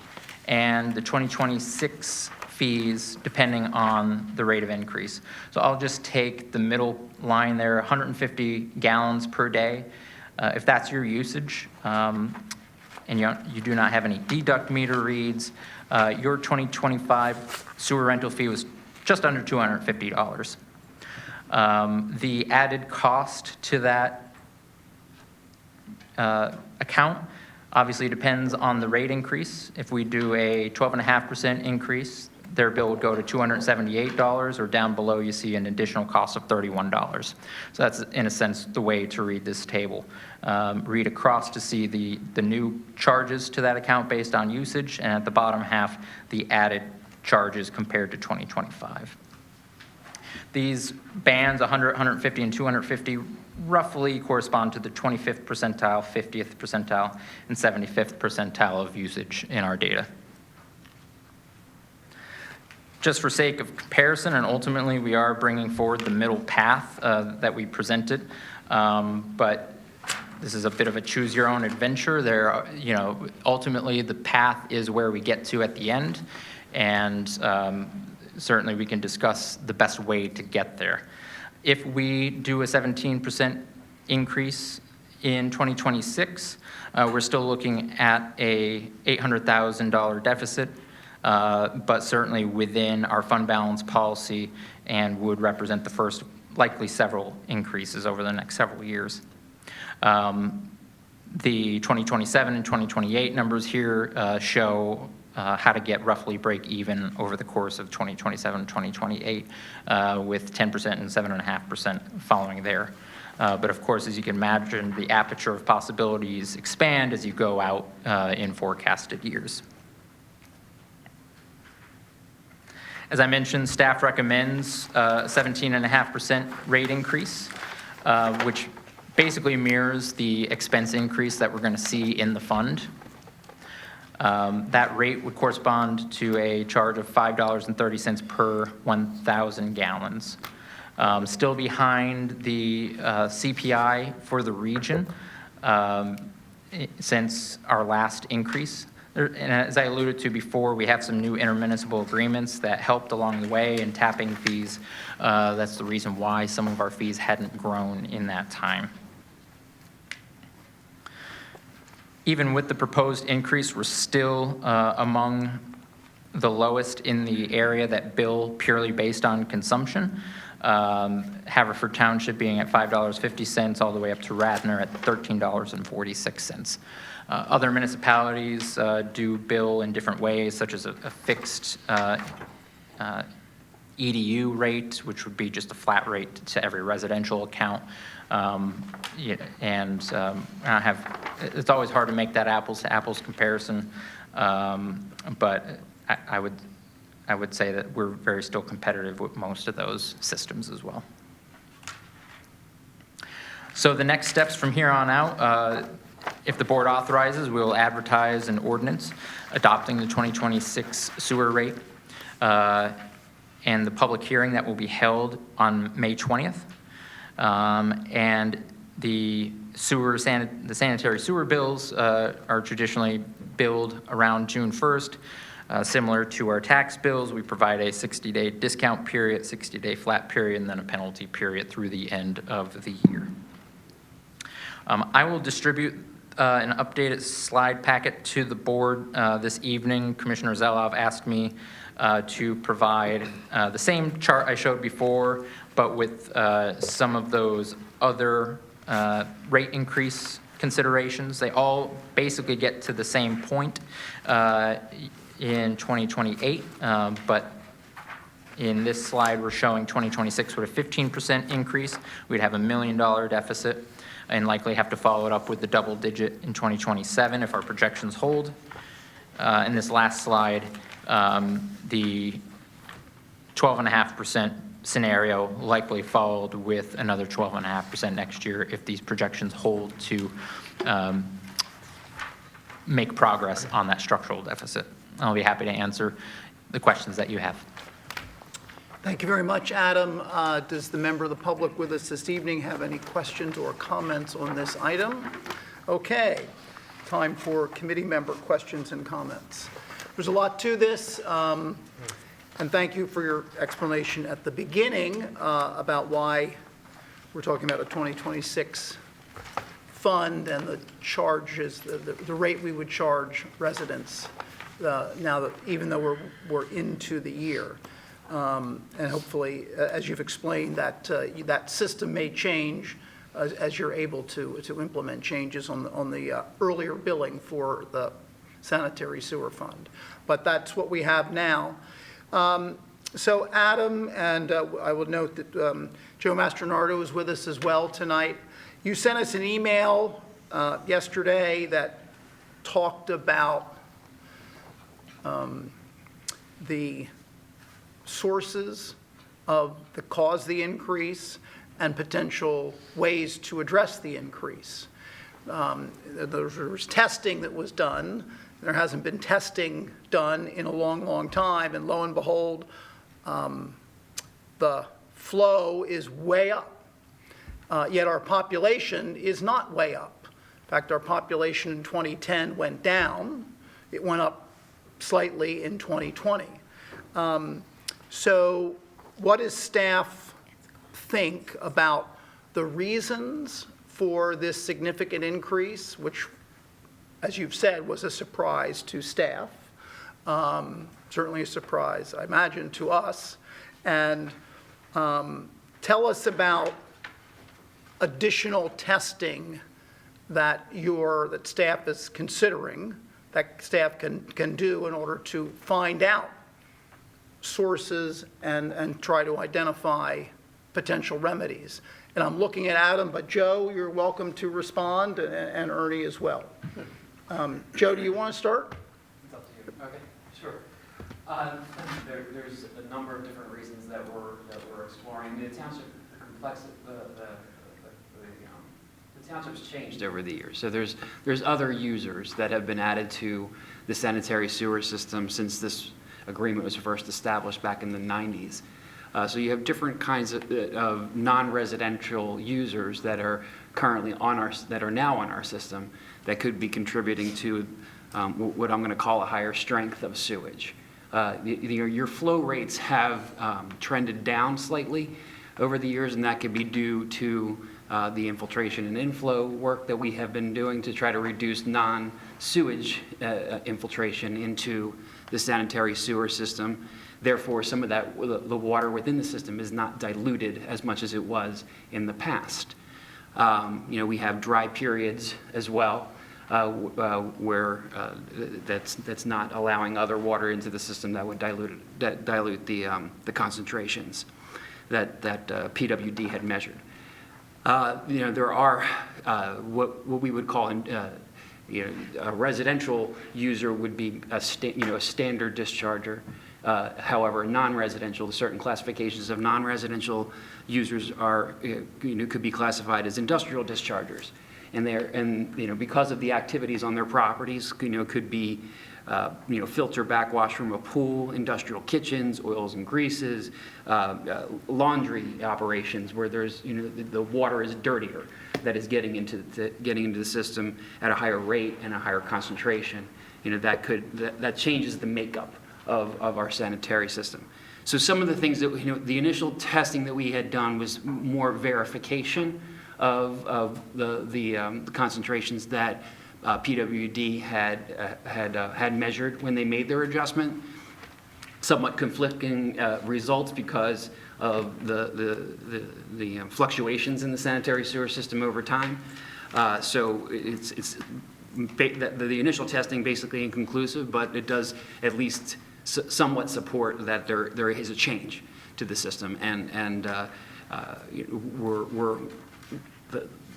and the 2026 fees depending on the rate of increase. So I'll just take the middle line there, 150 gallons per day. If that's your usage, and you do not have any deduct meter reads, your 2025 sewer rental fee was just under $250. The added cost to that account obviously depends on the rate increase. If we do a 12.5% increase, their bill would go to $278, or down below you see an additional cost of $31. So that's, in a sense, the way to read this table. Read across to see the new charges to that account based on usage, and at the bottom half, the added charges compared to 2025. These bands, 100, 150, and 250, roughly correspond to the 25th percentile, 50th percentile, and 75th percentile of usage in our data. Just for sake of comparison, and ultimately we are bringing forward the middle path that we presented, but this is a bit of a choose your own adventure. There, ultimately the path is where we get to at the end, and certainly we can discuss the best way to get there. If we do a 17% increase in 2026, we're still looking at a $800,000 deficit, but certainly within our fund balance policy, and would represent the first likely several increases over the next several years. The 2027 and 2028 numbers here show how to get roughly break even over the course of 2027 and 2028, with 10% and 7.5% following there. But of course, as you can imagine, the aperture of possibilities expand as you go out in forecasted years. As I mentioned, staff recommends a 17.5% rate increase, which basically mirrors the expense increase that we're going to see in the fund. That rate would correspond to a charge of $5.30 per 1,000 gallons. Still behind the CPI for the region since our last increase. And as I alluded to before, we have some new intermunicipal agreements that helped along the way in tapping fees. That's the reason why some of our fees hadn't grown in that time. Even with the proposed increase, we're still among the lowest in the area that bill purely based on consumption. Haverford Township being at $5.50 all the way up to Radnor at $13.46. Other municipalities do bill in different ways, such as a fixed EDU rate, which would be just a flat rate to every residential account. It's always hard to make that apples to apples comparison, but I would say that we're very still competitive with most of those systems as well. So the next steps from here on out, if the board authorizes, we will advertise an ordinance adopting the 2026 sewer rate, and the public hearing that will be held on May 20th. And the sanitary sewer bills are traditionally billed around June 1st. Similar to our tax bills, we provide a 60-day discount period, 60-day flat period, and then a penalty period through the end of the year. I will distribute an updated slide packet to the board this evening. Commissioner Zelov asked me to provide the same chart I showed before, but with some of those other rate increase considerations. They all basically get to the same point in 2028, but in this slide we're showing 2026 with a 15% increase. We'd have $1 million deficit and likely have to follow it up with the double digit in 2027 if our projections hold. In this last slide, the 12.5% scenario likely followed with another 12.5% next year if these projections hold to make progress on that structural deficit. I'll be happy to answer the questions that you have. Thank you very much, Adam. Does the member of the public with us this evening have any questions or comments on this item? Okay, time for committee member questions and comments. There's a lot to this. And thank you for your explanation at the beginning about why we're talking about a 2026 fund and the charges, the rate we would charge residents now that, even though we're into the year. And hopefully, as you've explained, that system may change as you're able to implement changes on the earlier billing for the sanitary sewer fund. But that's what we have now. So Adam, and I will note that Joe Mastronardo is with us as well tonight. You sent us an email yesterday that talked about the sources of the cause the increase and potential ways to address the increase. There was testing that was done. There hasn't been testing done in a long, long time, and lo and behold, the flow is way up. Yet our population is not way up. In fact, our population in 2010 went down. It went up slightly in 2020. So what does staff think about the reasons for this significant increase, which, as you've said, was a surprise to staff, certainly a surprise, I imagine, to us, and tell us about additional testing that staff is considering, that staff can do in order to find out sources and try to identify potential remedies. And I'm looking at Adam, but Joe, you're welcome to respond, and Ernie as well. Joe, do you want to start? It's up to you. Okay, sure. There's a number of different reasons that we're exploring. The township, the complexity, the township's changed over the years. So there's other users that have been added to the sanitary sewer system since this agreement was first established back in the 90s. So you have different kinds of non-residential users that are currently that are now on our system that could be contributing to what I'm going to call a higher strength of sewage. Your flow rates have trended down slightly over the years, and that could be due to the infiltration and inflow work that we have been doing to try to reduce non-sewage infiltration into the sanitary sewer system. Therefore, some of that, the water within the system is not diluted as much as it was in the past. We have dry periods as well, where that's not allowing other water into the system that would dilute the concentrations that PWD had measured. There are what we would call a residential user would be a standard discharger. However, non-residential, certain classifications of non-residential users could be classified as industrial dischargers, and because of the activities on their properties, could be filter backwash from a pool, industrial kitchens, oils and greases, laundry operations where there's the water is dirtier that is getting into the system at a higher rate and a higher concentration. That changes the makeup of our sanitary system. So some of the things that the initial testing that we had done was more verification of the concentrations that PWD had measured when they made their adjustment. Somewhat conflicting results because of the fluctuations in the sanitary sewer system over time. So the initial testing basically inconclusive, but it does at least somewhat support that there is a change to the system, and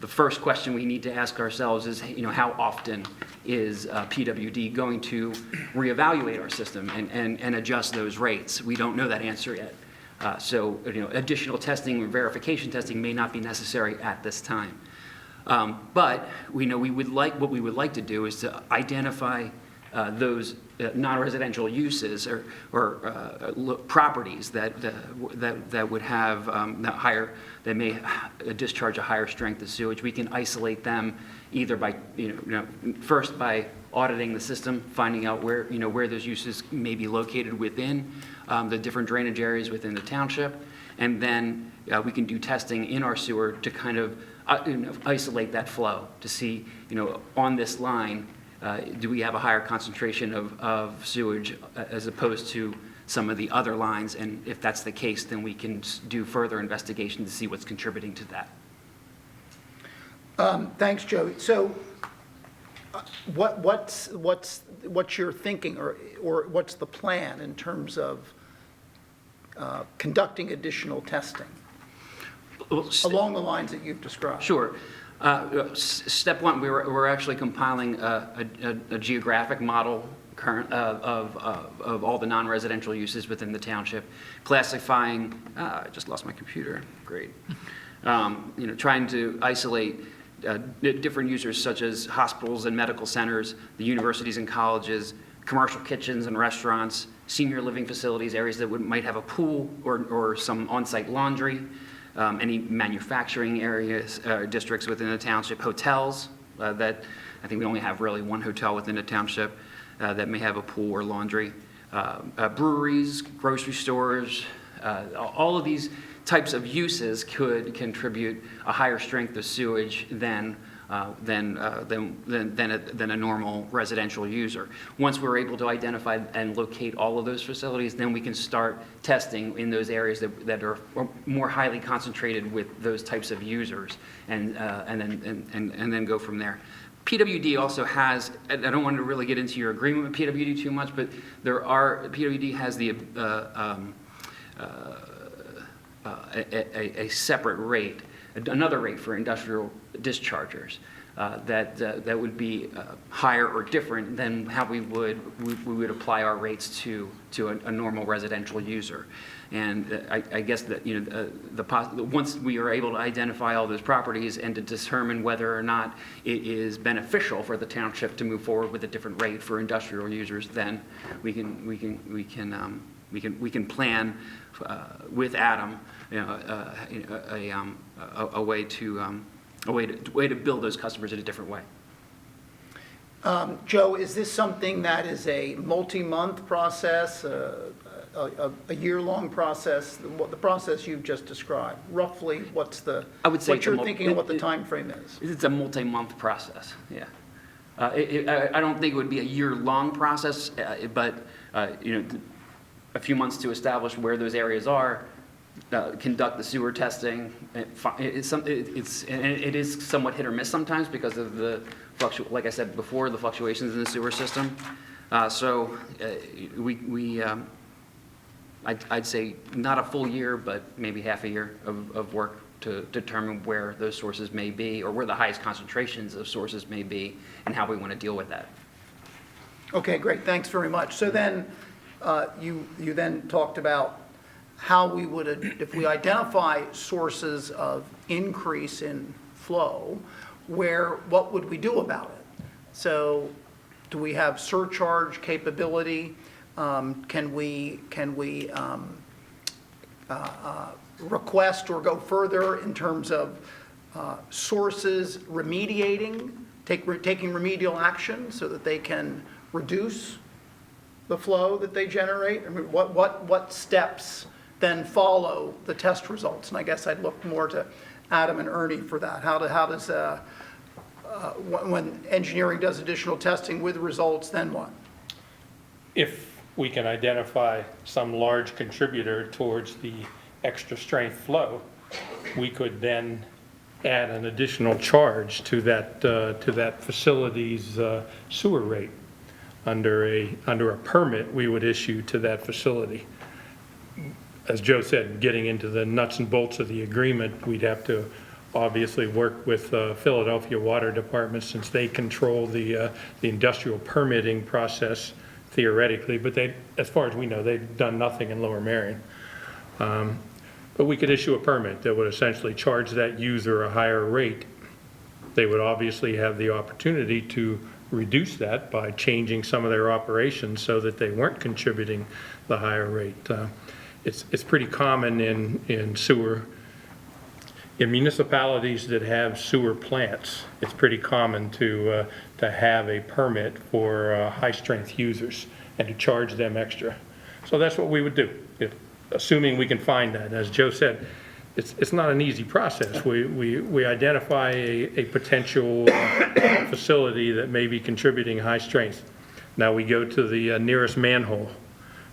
the first question we need to ask ourselves is, how often is PWD going to reevaluate our system and adjust those rates? We don't know that answer yet. So additional testing or verification testing may not be necessary at this time. But what we would like to do is to identify those non-residential uses or properties that would have that may discharge a higher strength of sewage. We can isolate them either by, first by auditing the system, finding out where those uses may be located within the different drainage areas within the township, and then we can do testing in our sewer to kind of isolate that flow to see, on this line, do we have a higher concentration of sewage as opposed to some of the other lines? And if that's the case, then we can do further investigation to see what's contributing to that. Thanks, Joe. So what's your thinking or what's the plan in terms of conducting additional testing along the lines that you've described? Sure. Step one, we're actually compiling a geographic model of all the non-residential uses within the township, classifying, I just lost my computer, great. Trying to isolate different users such as hospitals and medical centers, the universities and colleges, commercial kitchens and restaurants, senior living facilities, areas that might have a pool or some on-site laundry, any manufacturing areas, districts within the township, hotels that I think we only have really one hotel within the township that may have a pool or laundry, breweries, grocery stores, all of these types of uses could contribute a higher strength of sewage than a normal residential user. Once we're able to identify and locate all of those facilities, then we can start testing in those areas that are more highly concentrated with those types of users, and then go from there. PWD also has, I don't want to really get into your agreement with PWD too much, but PWD has a separate rate, another rate for industrial dischargers that would be higher or different than how we would apply our rates to a normal residential user. And I guess that once we are able to identify all those properties and to determine whether or not it is beneficial for the township to move forward with a different rate for industrial users, then we can plan with Adam a way to build those customers in a different way. Joe, is this something that is a multi-month process, a year-long process? The process you've just described, roughly, what you're thinking of what the time frame is? It's a multi-month process. Yeah, I don't think it would be a year-long process, but a few months to establish where those areas are, conduct the sewer testing. It is somewhat hit or miss sometimes because of like I said before, the fluctuations in the sewer system. I'd say not a full year, but maybe half a year of work to determine where those sources may be, or where the highest concentrations of sources may be, and how we want to deal with that. Okay, great. Thanks very much. So then you then talked about how we would, if we identify sources of increase in flow, what would we do about it? So do we have surcharge capability? Can we request or go further in terms of sources taking remedial action so that they can reduce the flow that they generate? I mean, what steps then follow the test results? And I guess I'd look more to Adam and Ernie for that. How does when engineering does additional testing with results, then what? If we can identify some large contributor towards the extra strength flow, we could then add an additional charge to that facility's sewer rate under a permit we would issue to that facility. As Joe said, getting into the nuts and bolts of the agreement, we'd have to obviously work with Philadelphia Water Department, since they control the industrial permitting process theoretically, but as far as we know, they've done nothing in Lower Merion. But we could issue a permit that would essentially charge that user a higher rate. They would obviously have the opportunity to reduce that by changing some of their operations so that they weren't contributing the higher rate. It's pretty common in sewer, in municipalities that have sewer plants, it's pretty common to have a permit for high-strength users and to charge them extra. So that's what we would do, assuming we can find that. As Joe said, it's not an easy process. We identify a potential facility that may be contributing high strength. Now we go to the nearest manhole,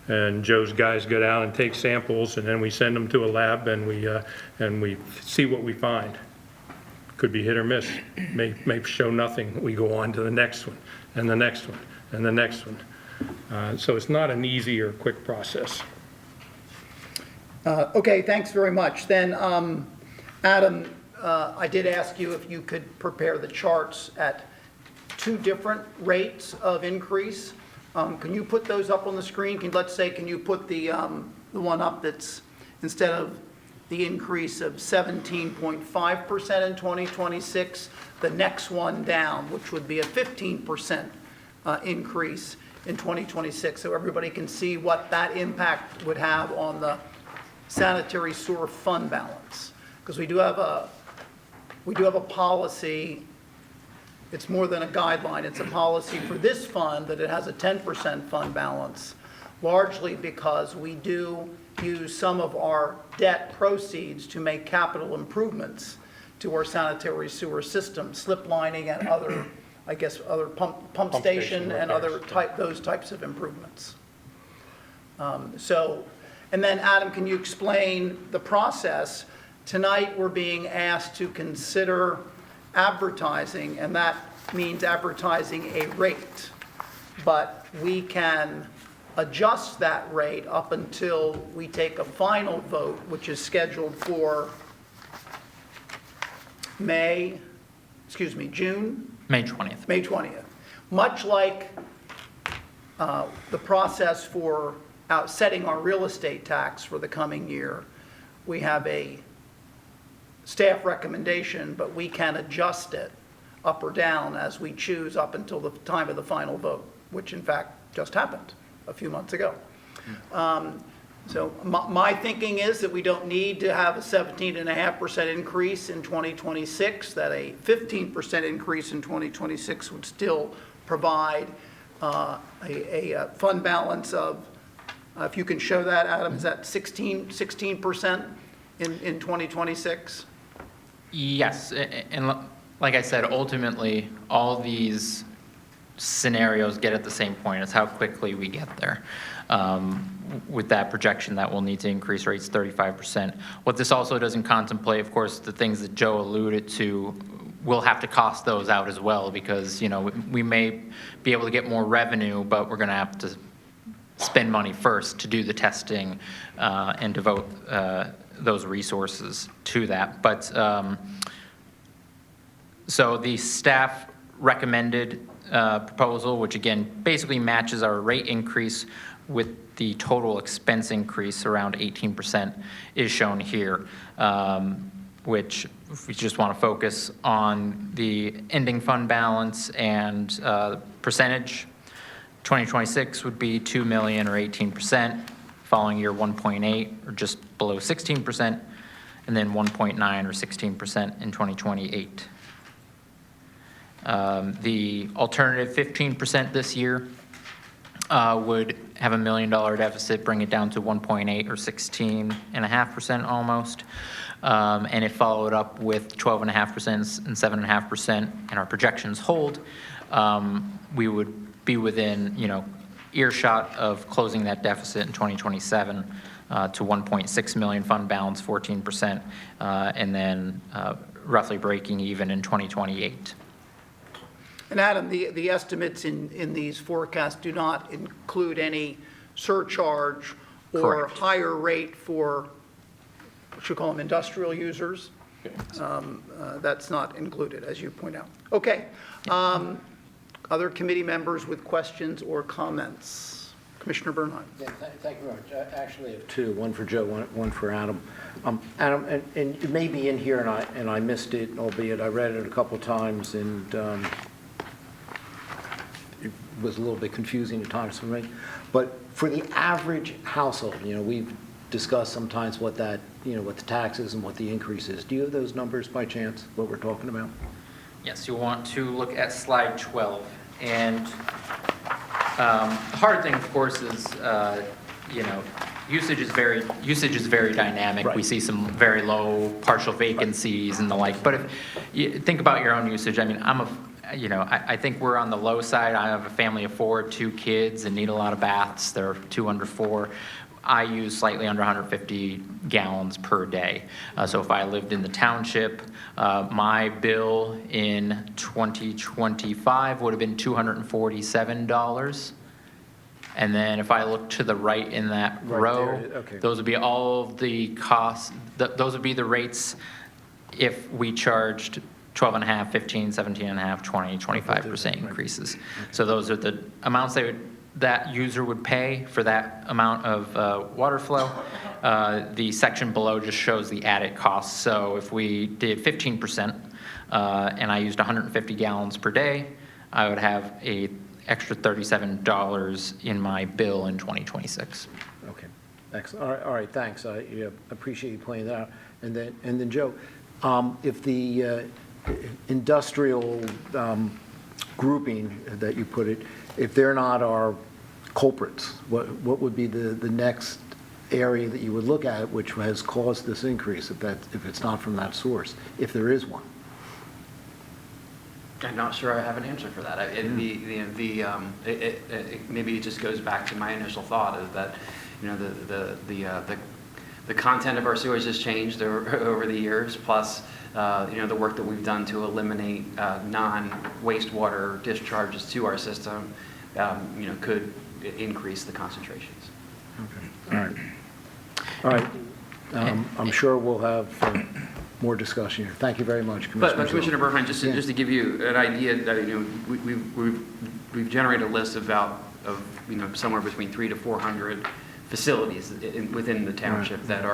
and Joe's guys go down and take samples, and then we send them to a lab, and we see what we find. Could be hit or miss. May show nothing. We go on to the next one, and the next one, and the next one. So it's not an easy or quick process. Okay, thanks very much. Then, Adam, I did ask you if you could prepare the charts at 2 different rates of increase. Can you put those up on the screen? Can you put the one up that's, instead of the increase of 17.5% in 2026, the next one down, which would be a 15% increase in 2026, so everybody can see what that impact would have on the sanitary sewer fund balance? Because we do have a policy. It's more than a guideline. It's a policy for this fund that it has a 10% fund balance, largely because we do use some of our debt proceeds to make capital improvements to our sanitary sewer system, slip lining and other, I guess, other pump station and other those types of improvements. And then Adam, can you explain the process? Tonight we're being asked to consider advertising, and that means advertising a rate. But we can adjust that rate up until we take a final vote, which is scheduled for June? May 20th. May 20th. Much like the process for setting our real estate tax for the coming year, we have a staff recommendation, but we can adjust it up or down as we choose up until the time of the final vote, which in fact just happened a few months ago. So my thinking is that we don't need to have a 17.5% increase in 2026, that a 15% increase in 2026 would still provide a fund balance of, if you can show that, Adam, is that 16% in 2026? Yes, and like I said, ultimately, all these scenarios get at the same point. It's how quickly we get there. With that projection that we'll need to increase rates 35%. What this also doesn't contemplate, of course, the things that Joe alluded to, we'll have to cost those out as well, because, you know, we may be able to get more revenue, but we're going to have to spend money first to do the testing and devote those resources to that. But so the staff recommended proposal, which again basically matches our rate increase with the total expense increase around 18%, is shown here, which if we just want to focus on the ending fund balance and the percentage, 2026 would be 2 million or 18%, following year 1.8 or just below 16%, and then 1.9 or 16% in 2028. The alternative 15% this year would have $1 million deficit, bring it down to 1.8 or 16.5% almost. And if followed up with 12.5% and 7.5%, and our projections hold, we would be within, you know, earshot of closing that deficit in 2027 to 1.6 million fund balance, 14%, and then roughly breaking even in 2028. And Adam, the estimates in these forecasts do not include any surcharge or Correct. higher rate for, what you call them, industrial users. That's not included, as you point out. Okay. Other committee members with questions or comments? Commissioner Bernheim. Yeah, thank you very much. Actually, I have 2, one for Joe, one for Adam. Adam, and it may be in here, and I missed it, albeit I read it a couple times, and it was a little bit confusing at times for me. But for the average household, we've discussed sometimes what that, what the tax is and what the increase is. Do you have those numbers by chance, what we're talking about? Yes, you'll want to look at slide 12. And the hard thing, of course, is, usage is very dynamic. Right. We see some very low partial vacancies and the like. But if you think about your own usage, I mean, I think we're on the low side. I have a family of 4, 2 kids, and need a lot of baths. They're 2 under 4. I use slightly under 150 gallons per day. So if I lived in the township, my bill in 2025 would have been $247. And then if I look to the right in that row, okay. those would be all of the costs, those would be the rates if we charged 12.5, 15, 17.5, 20, 25% increases. So those are the amounts that user would pay for that amount of water flow. The section below just shows the added costs. So if we did 15% and I used 150 gallons per day, I would have a extra $37 in my bill in 2026. Okay, excellent. All right, thanks. I appreciate you pointing that out. And then Joe, if the industrial grouping that you put it, if they're not our culprits, what would be the next area that you would look at which has caused this increase if it's not from that source, if there is one? I'm not sure I have an answer for that. Maybe it just goes back to my initial thought is that, the content of our sewage has changed over the years, plus, the work that we've done to eliminate non-wastewater discharges to our system, could increase the concentrations. Okay, all right. I'm sure we'll have more discussion here. Thank you very much, Commissioner. But Commissioner Bergheim, just to give you an idea, that we've generated a list of somewhere between 300 to 400 facilities within the township that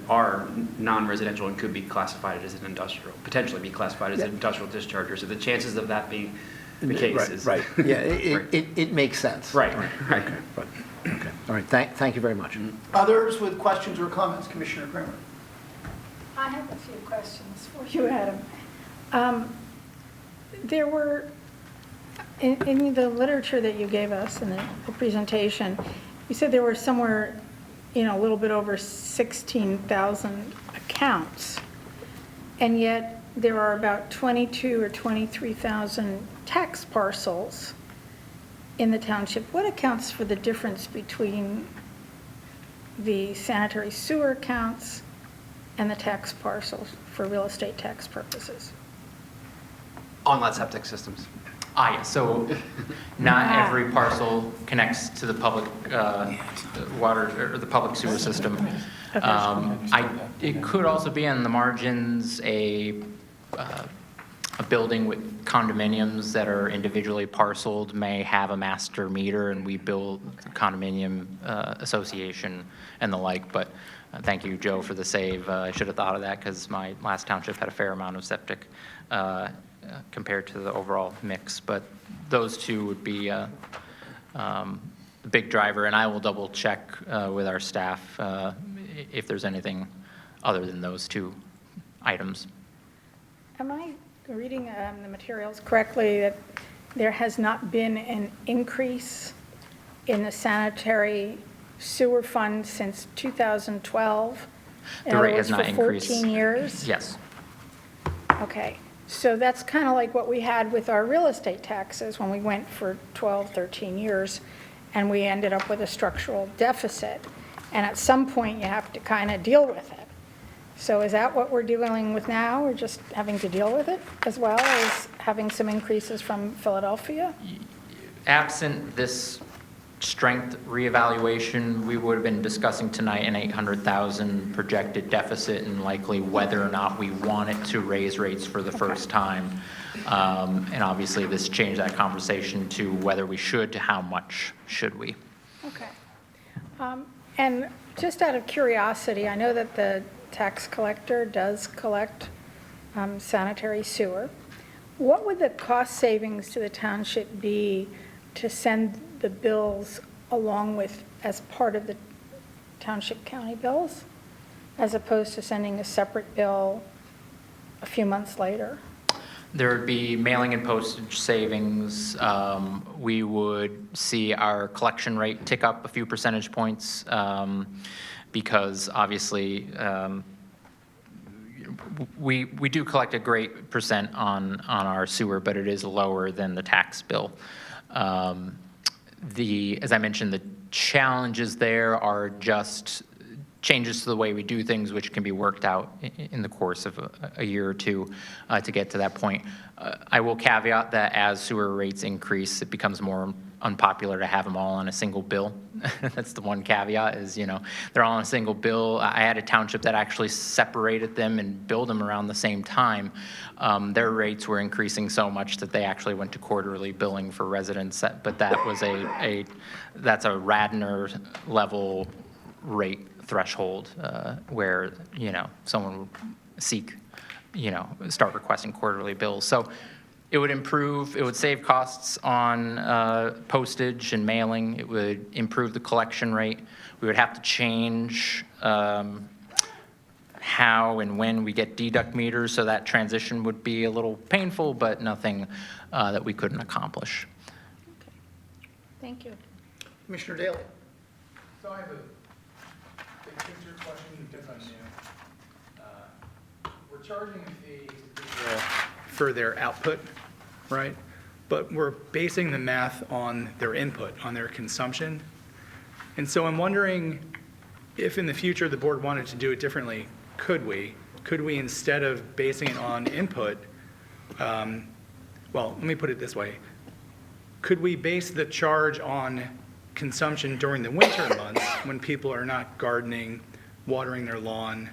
are non-residential and could be classified as an industrial, potentially be classified as an industrial discharger. So the chances of that being the case is right. Yeah, it makes sense. Right. Okay. Okay. All right. Thank you very much. Others with questions or comments? Commissioner Kramer. I have a few questions for you, Adam. There were, in the literature that you gave us in the presentation, you said there were somewhere, a little bit over 16,000 accounts, and yet there are about 22 or 23,000 tax parcels in the township. What accounts for the difference between the sanitary sewer accounts and the tax parcels for real estate tax purposes? On-lot septic systems. Yes. So not every parcel connects to the public water or the public sewer system. It could also be on the margins a building with condominiums that are individually parceled may have a master meter, and we bill the condominium association and the like. But thank you, Joe, for the save. I should have thought of that because my last township had a fair amount of septic compared to the overall mix. But those two would be the big driver, and I will double check with our staff if there's anything other than those two items. Am I reading the materials correctly that there has not been an increase in the sanitary sewer fund since 2012? The rate has not increased. For 14 years? Yes. Okay. So that's kind of like what we had with our real estate taxes when we went for 12, 13 years, and we ended up with a structural deficit. And at some point, you have to kind of deal with it. So is that what we're dealing with now? We're just having to deal with it, as well as having some increases from Philadelphia? Absent this strength reevaluation, we would have been discussing tonight an 800,000 projected deficit and likely whether or not we wanted to raise rates for the first time. And obviously this changed that conversation to whether we should, to how much should we. Okay. And just out of curiosity, I know that the tax collector does collect sanitary sewer. What would the cost savings to the township be to send the bills along with, as part of the township county bills, as opposed to sending a separate bill a few months later? There would be mailing and postage savings. We would see our collection rate tick up a few percentage points because obviously we do collect a great percent on our sewer, but it is lower than the tax bill. As I mentioned, the challenges there are just changes to the way we do things, which can be worked out in the course of a year or two to get to that point. I will caveat that as sewer rates increase, it becomes more unpopular to have them all on a single bill. That's the one caveat is, they're all on a single bill. I had a township that actually separated them and billed them around the same time. Their rates were increasing so much that they actually went to quarterly billing for residents, but that was that's a Radnor level rate threshold where, someone would seek, start requesting quarterly bills. So it would improve, it would save costs on postage and mailing. It would improve the collection rate. We would have to change how and when we get deduct meters, so that transition would be a little painful, but nothing that we couldn't accomplish. Thank you. Commissioner Daley. So I have a big picture question, if I may. We're charging a fee for their output, right? But we're basing the math on their input, on their consumption. And so I'm wondering if in the future the board wanted to do it differently, could we? Could we, instead of basing it on input, well, let me put it this way. Could we base the charge on consumption during the winter months when people are not gardening, watering their lawn,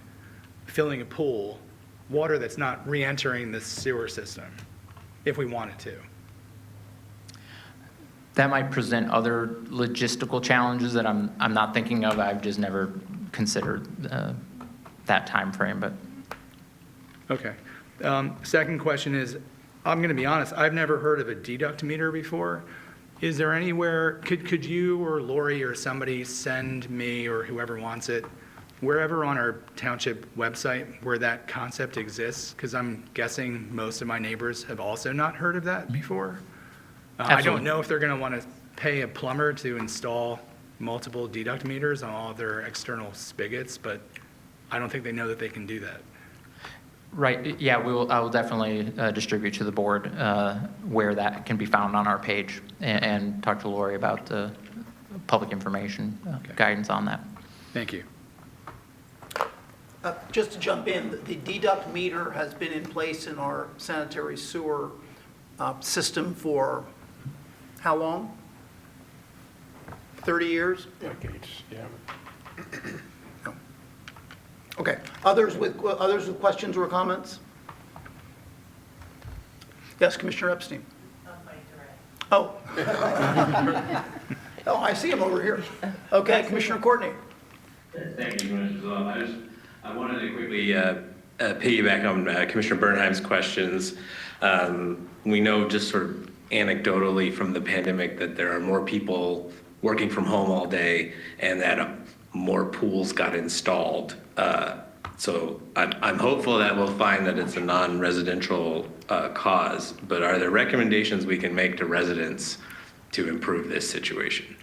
filling a pool, water that's not re-entering the sewer system, if we wanted to? That might present other logistical challenges that I'm not thinking of. I've just never considered that time frame, but. Okay. Second question is, I'm going to be honest, I've never heard of a deduct meter before. Is there anywhere, could you or Lori or somebody send me or whoever wants it, wherever on our township website where that concept exists? Because I'm guessing most of my neighbors have also not heard of that before. I don't know if they're going to want to pay a plumber to install multiple deduct meters on all their external spigots, but I don't think they know that they can do that. Right, yeah, I will definitely distribute to the board where that can be found on our page and talk to Lori about the public information guidance on that. Thank you. Just to jump in, the deduct meter has been in place in our sanitary sewer system for how long? 30 years? Decades, yeah. Okay. Others with questions or comments? Yes, Commissioner Epstein. Oh. Oh, I see him over here. Okay, Commissioner Courtney. Thank you, Commissioner Zaloff. I wanted to quickly piggyback on Commissioner Bernheim's questions. We know just sort of anecdotally from the pandemic that there are more people working from home all day and that more pools got installed. So I'm hopeful that we'll find that it's a non-residential cause, but are there recommendations we can make to residents to improve this situation?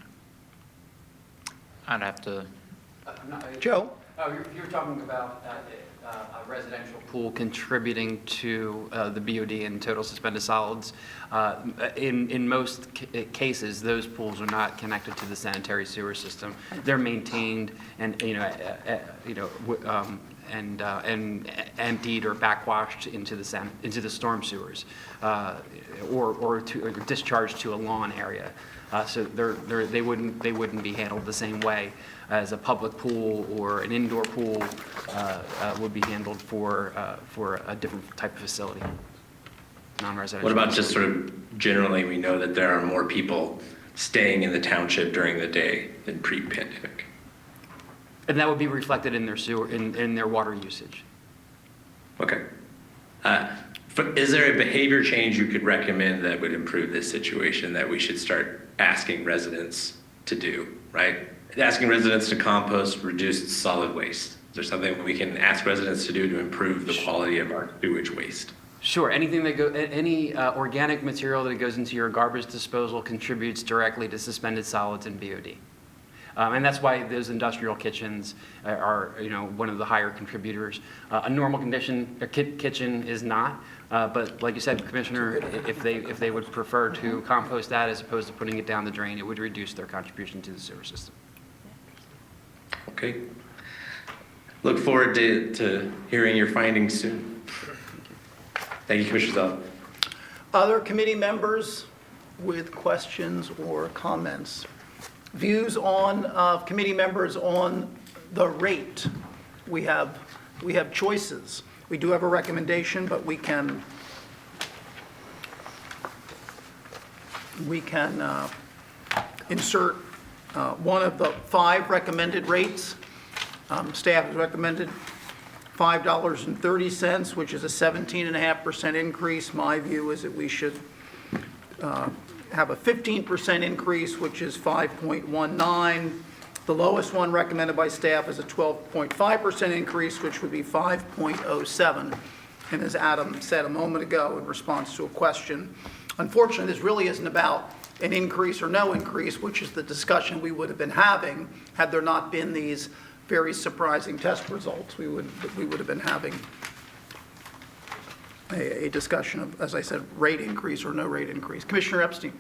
I'd have to. Joe? Oh, you're talking about a residential pool contributing to the BOD and total suspended solids. In most cases, those pools are not connected to the sanitary sewer system. They're maintained and and emptied or backwashed into the storm sewers, or discharged to a lawn area. So they wouldn't be handled the same way as a public pool or an indoor pool would be handled for a different type of facility, non-residential. What about just sort of generally, we know that there are more people staying in the township during the day than pre-pandemic? And that would be reflected in their sewer, in their water usage. Okay. Is there a behavior change you could recommend that would improve this situation that we should start asking residents to do, right? Asking residents to compost reduced solid waste. Is there something we can ask residents to do to improve the quality of our sewage waste? Sure, anything that any organic material that goes into your garbage disposal contributes directly to suspended solids and BOD. And that's why those industrial kitchens are, one of the higher contributors. A normal condition kitchen is not, but like you said, Commissioner, if they would prefer to compost that as opposed to putting it down the drain, it would reduce their contribution to the sewer system. Okay. Look forward to hearing your findings soon. Thank you, Commissioner Zell. Other committee members with questions or comments? Views on, committee members on the rate? We have choices. We do have a recommendation, but we can insert one of the 5 recommended rates. Staff has recommended $5.30, which is a 17.5% increase. My view is that we should have a 15% increase, which is 5.19. The lowest one recommended by staff is a 12.5% increase, which would be 5.07. And as Adam said a moment ago in response to a question, unfortunately, this really isn't about an increase or no increase, which is the discussion we would have been having had there not been these very surprising test results. We would have been having a discussion of, as I said, rate increase or no rate increase. Commissioner Epstein.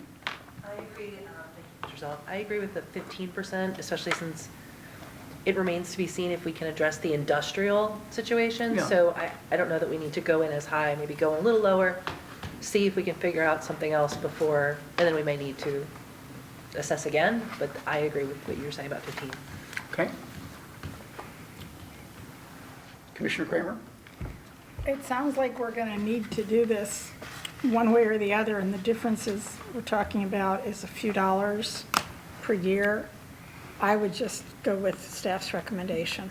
I agree. Thank you, Mr. Zell. I agree with the 15%, especially since it remains to be seen if we can address the industrial situation. Yeah. So I don't know that we need to go in as high, maybe go a little lower, see if we can figure out something else before, and then we may need to assess again. But I agree with what you're saying about 15. Okay. Commissioner Kramer? It sounds like we're going to need to do this one way or the other, and the differences we're talking about is a few dollars per year. I would just go with staff's recommendation.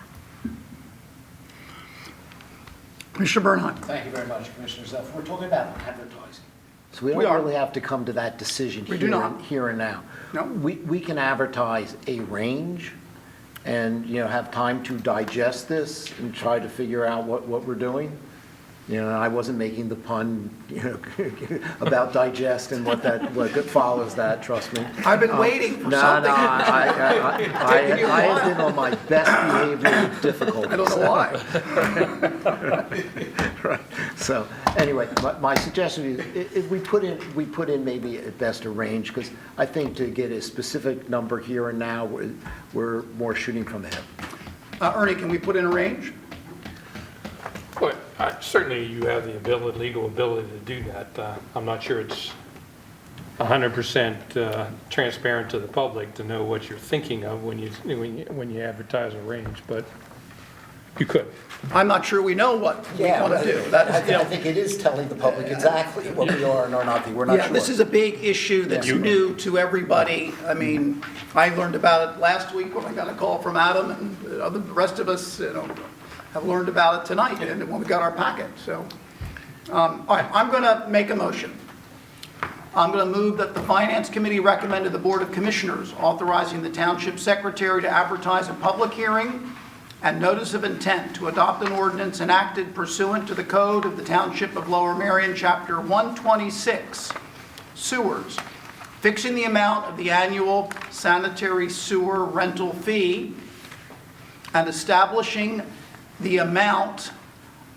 Commissioner Bernhardt? Thank you very much, Commissioner Zell. We're talking about advertising. So we We don't are. really have to come to that decision We do not. here and now. No. We can advertise a range and, have time to digest this and try to figure out what we're doing. I wasn't making the pun, about digest and what follows that, trust me. I've been waiting for No, something. I have been on my best behavior with difficulty. I don't know why. Right. So, anyway, my suggestion is, if we put in maybe at best a range, because I think to get a specific number here and now, we're more shooting from the hip. Ernie, can we put in a range? Well, certainly you have the legal ability to do that. I'm not sure it's 100% transparent to the public to know what you're thinking of when you advertise a range, but you could. I'm not sure we know what we want to do. That's, I think it is telling the public exactly what we are and are not. We're not yeah, sure. this is a big issue that's new to everybody. I mean, I learned about it last week when I got a call from Adam, and the rest of us, have learned about it tonight and when we got our packet. So, all right, I'm going to make a motion. I'm going to move that the Finance Committee recommend to the Board of Commissioners authorizing the Township Secretary to advertise a public hearing and notice of intent to adopt an ordinance enacted pursuant to the Code of the Township of Lower Merion, Chapter 126, Sewers, fixing the amount of the annual sanitary sewer rental fee and establishing the amount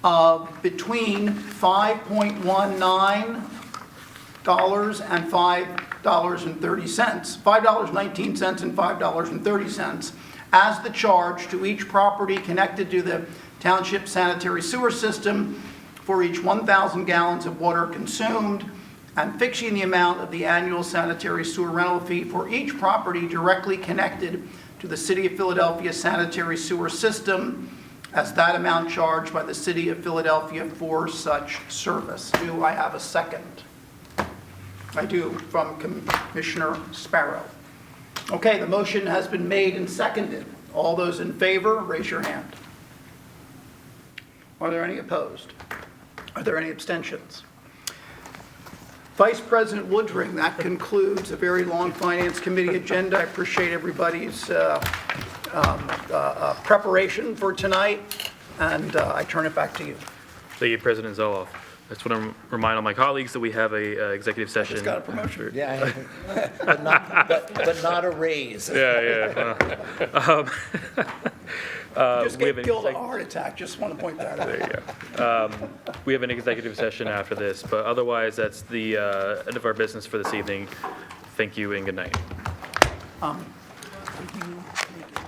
of between $5.19 and $5.30, $5.19 and $5.30 as the charge to each property connected to the township sanitary sewer system for each 1,000 gallons of water consumed, and fixing the amount of the annual sanitary sewer rental fee for each property directly connected to the City of Philadelphia sanitary sewer system as that amount charged by the City of Philadelphia for such service. Do I have a second? I do, from Commissioner Sparrow. Okay, the motion has been made and seconded. All those in favor, raise your hand. Are there any opposed? Are there any abstentions? Vice President Woodring, that concludes a very long Finance Committee agenda. I appreciate everybody's preparation for tonight, and I turn it back to you. Thank you, President Zoloff. I just want to remind all my colleagues that we have a executive session. Just got a promotion. Yeah, but not a raise. Yeah. Just we have get an killed a exec- heart attack, just want to point that out. There you go. We have an executive session after this, but otherwise, that's the end of our business for this evening. Thank you and good night. Did you make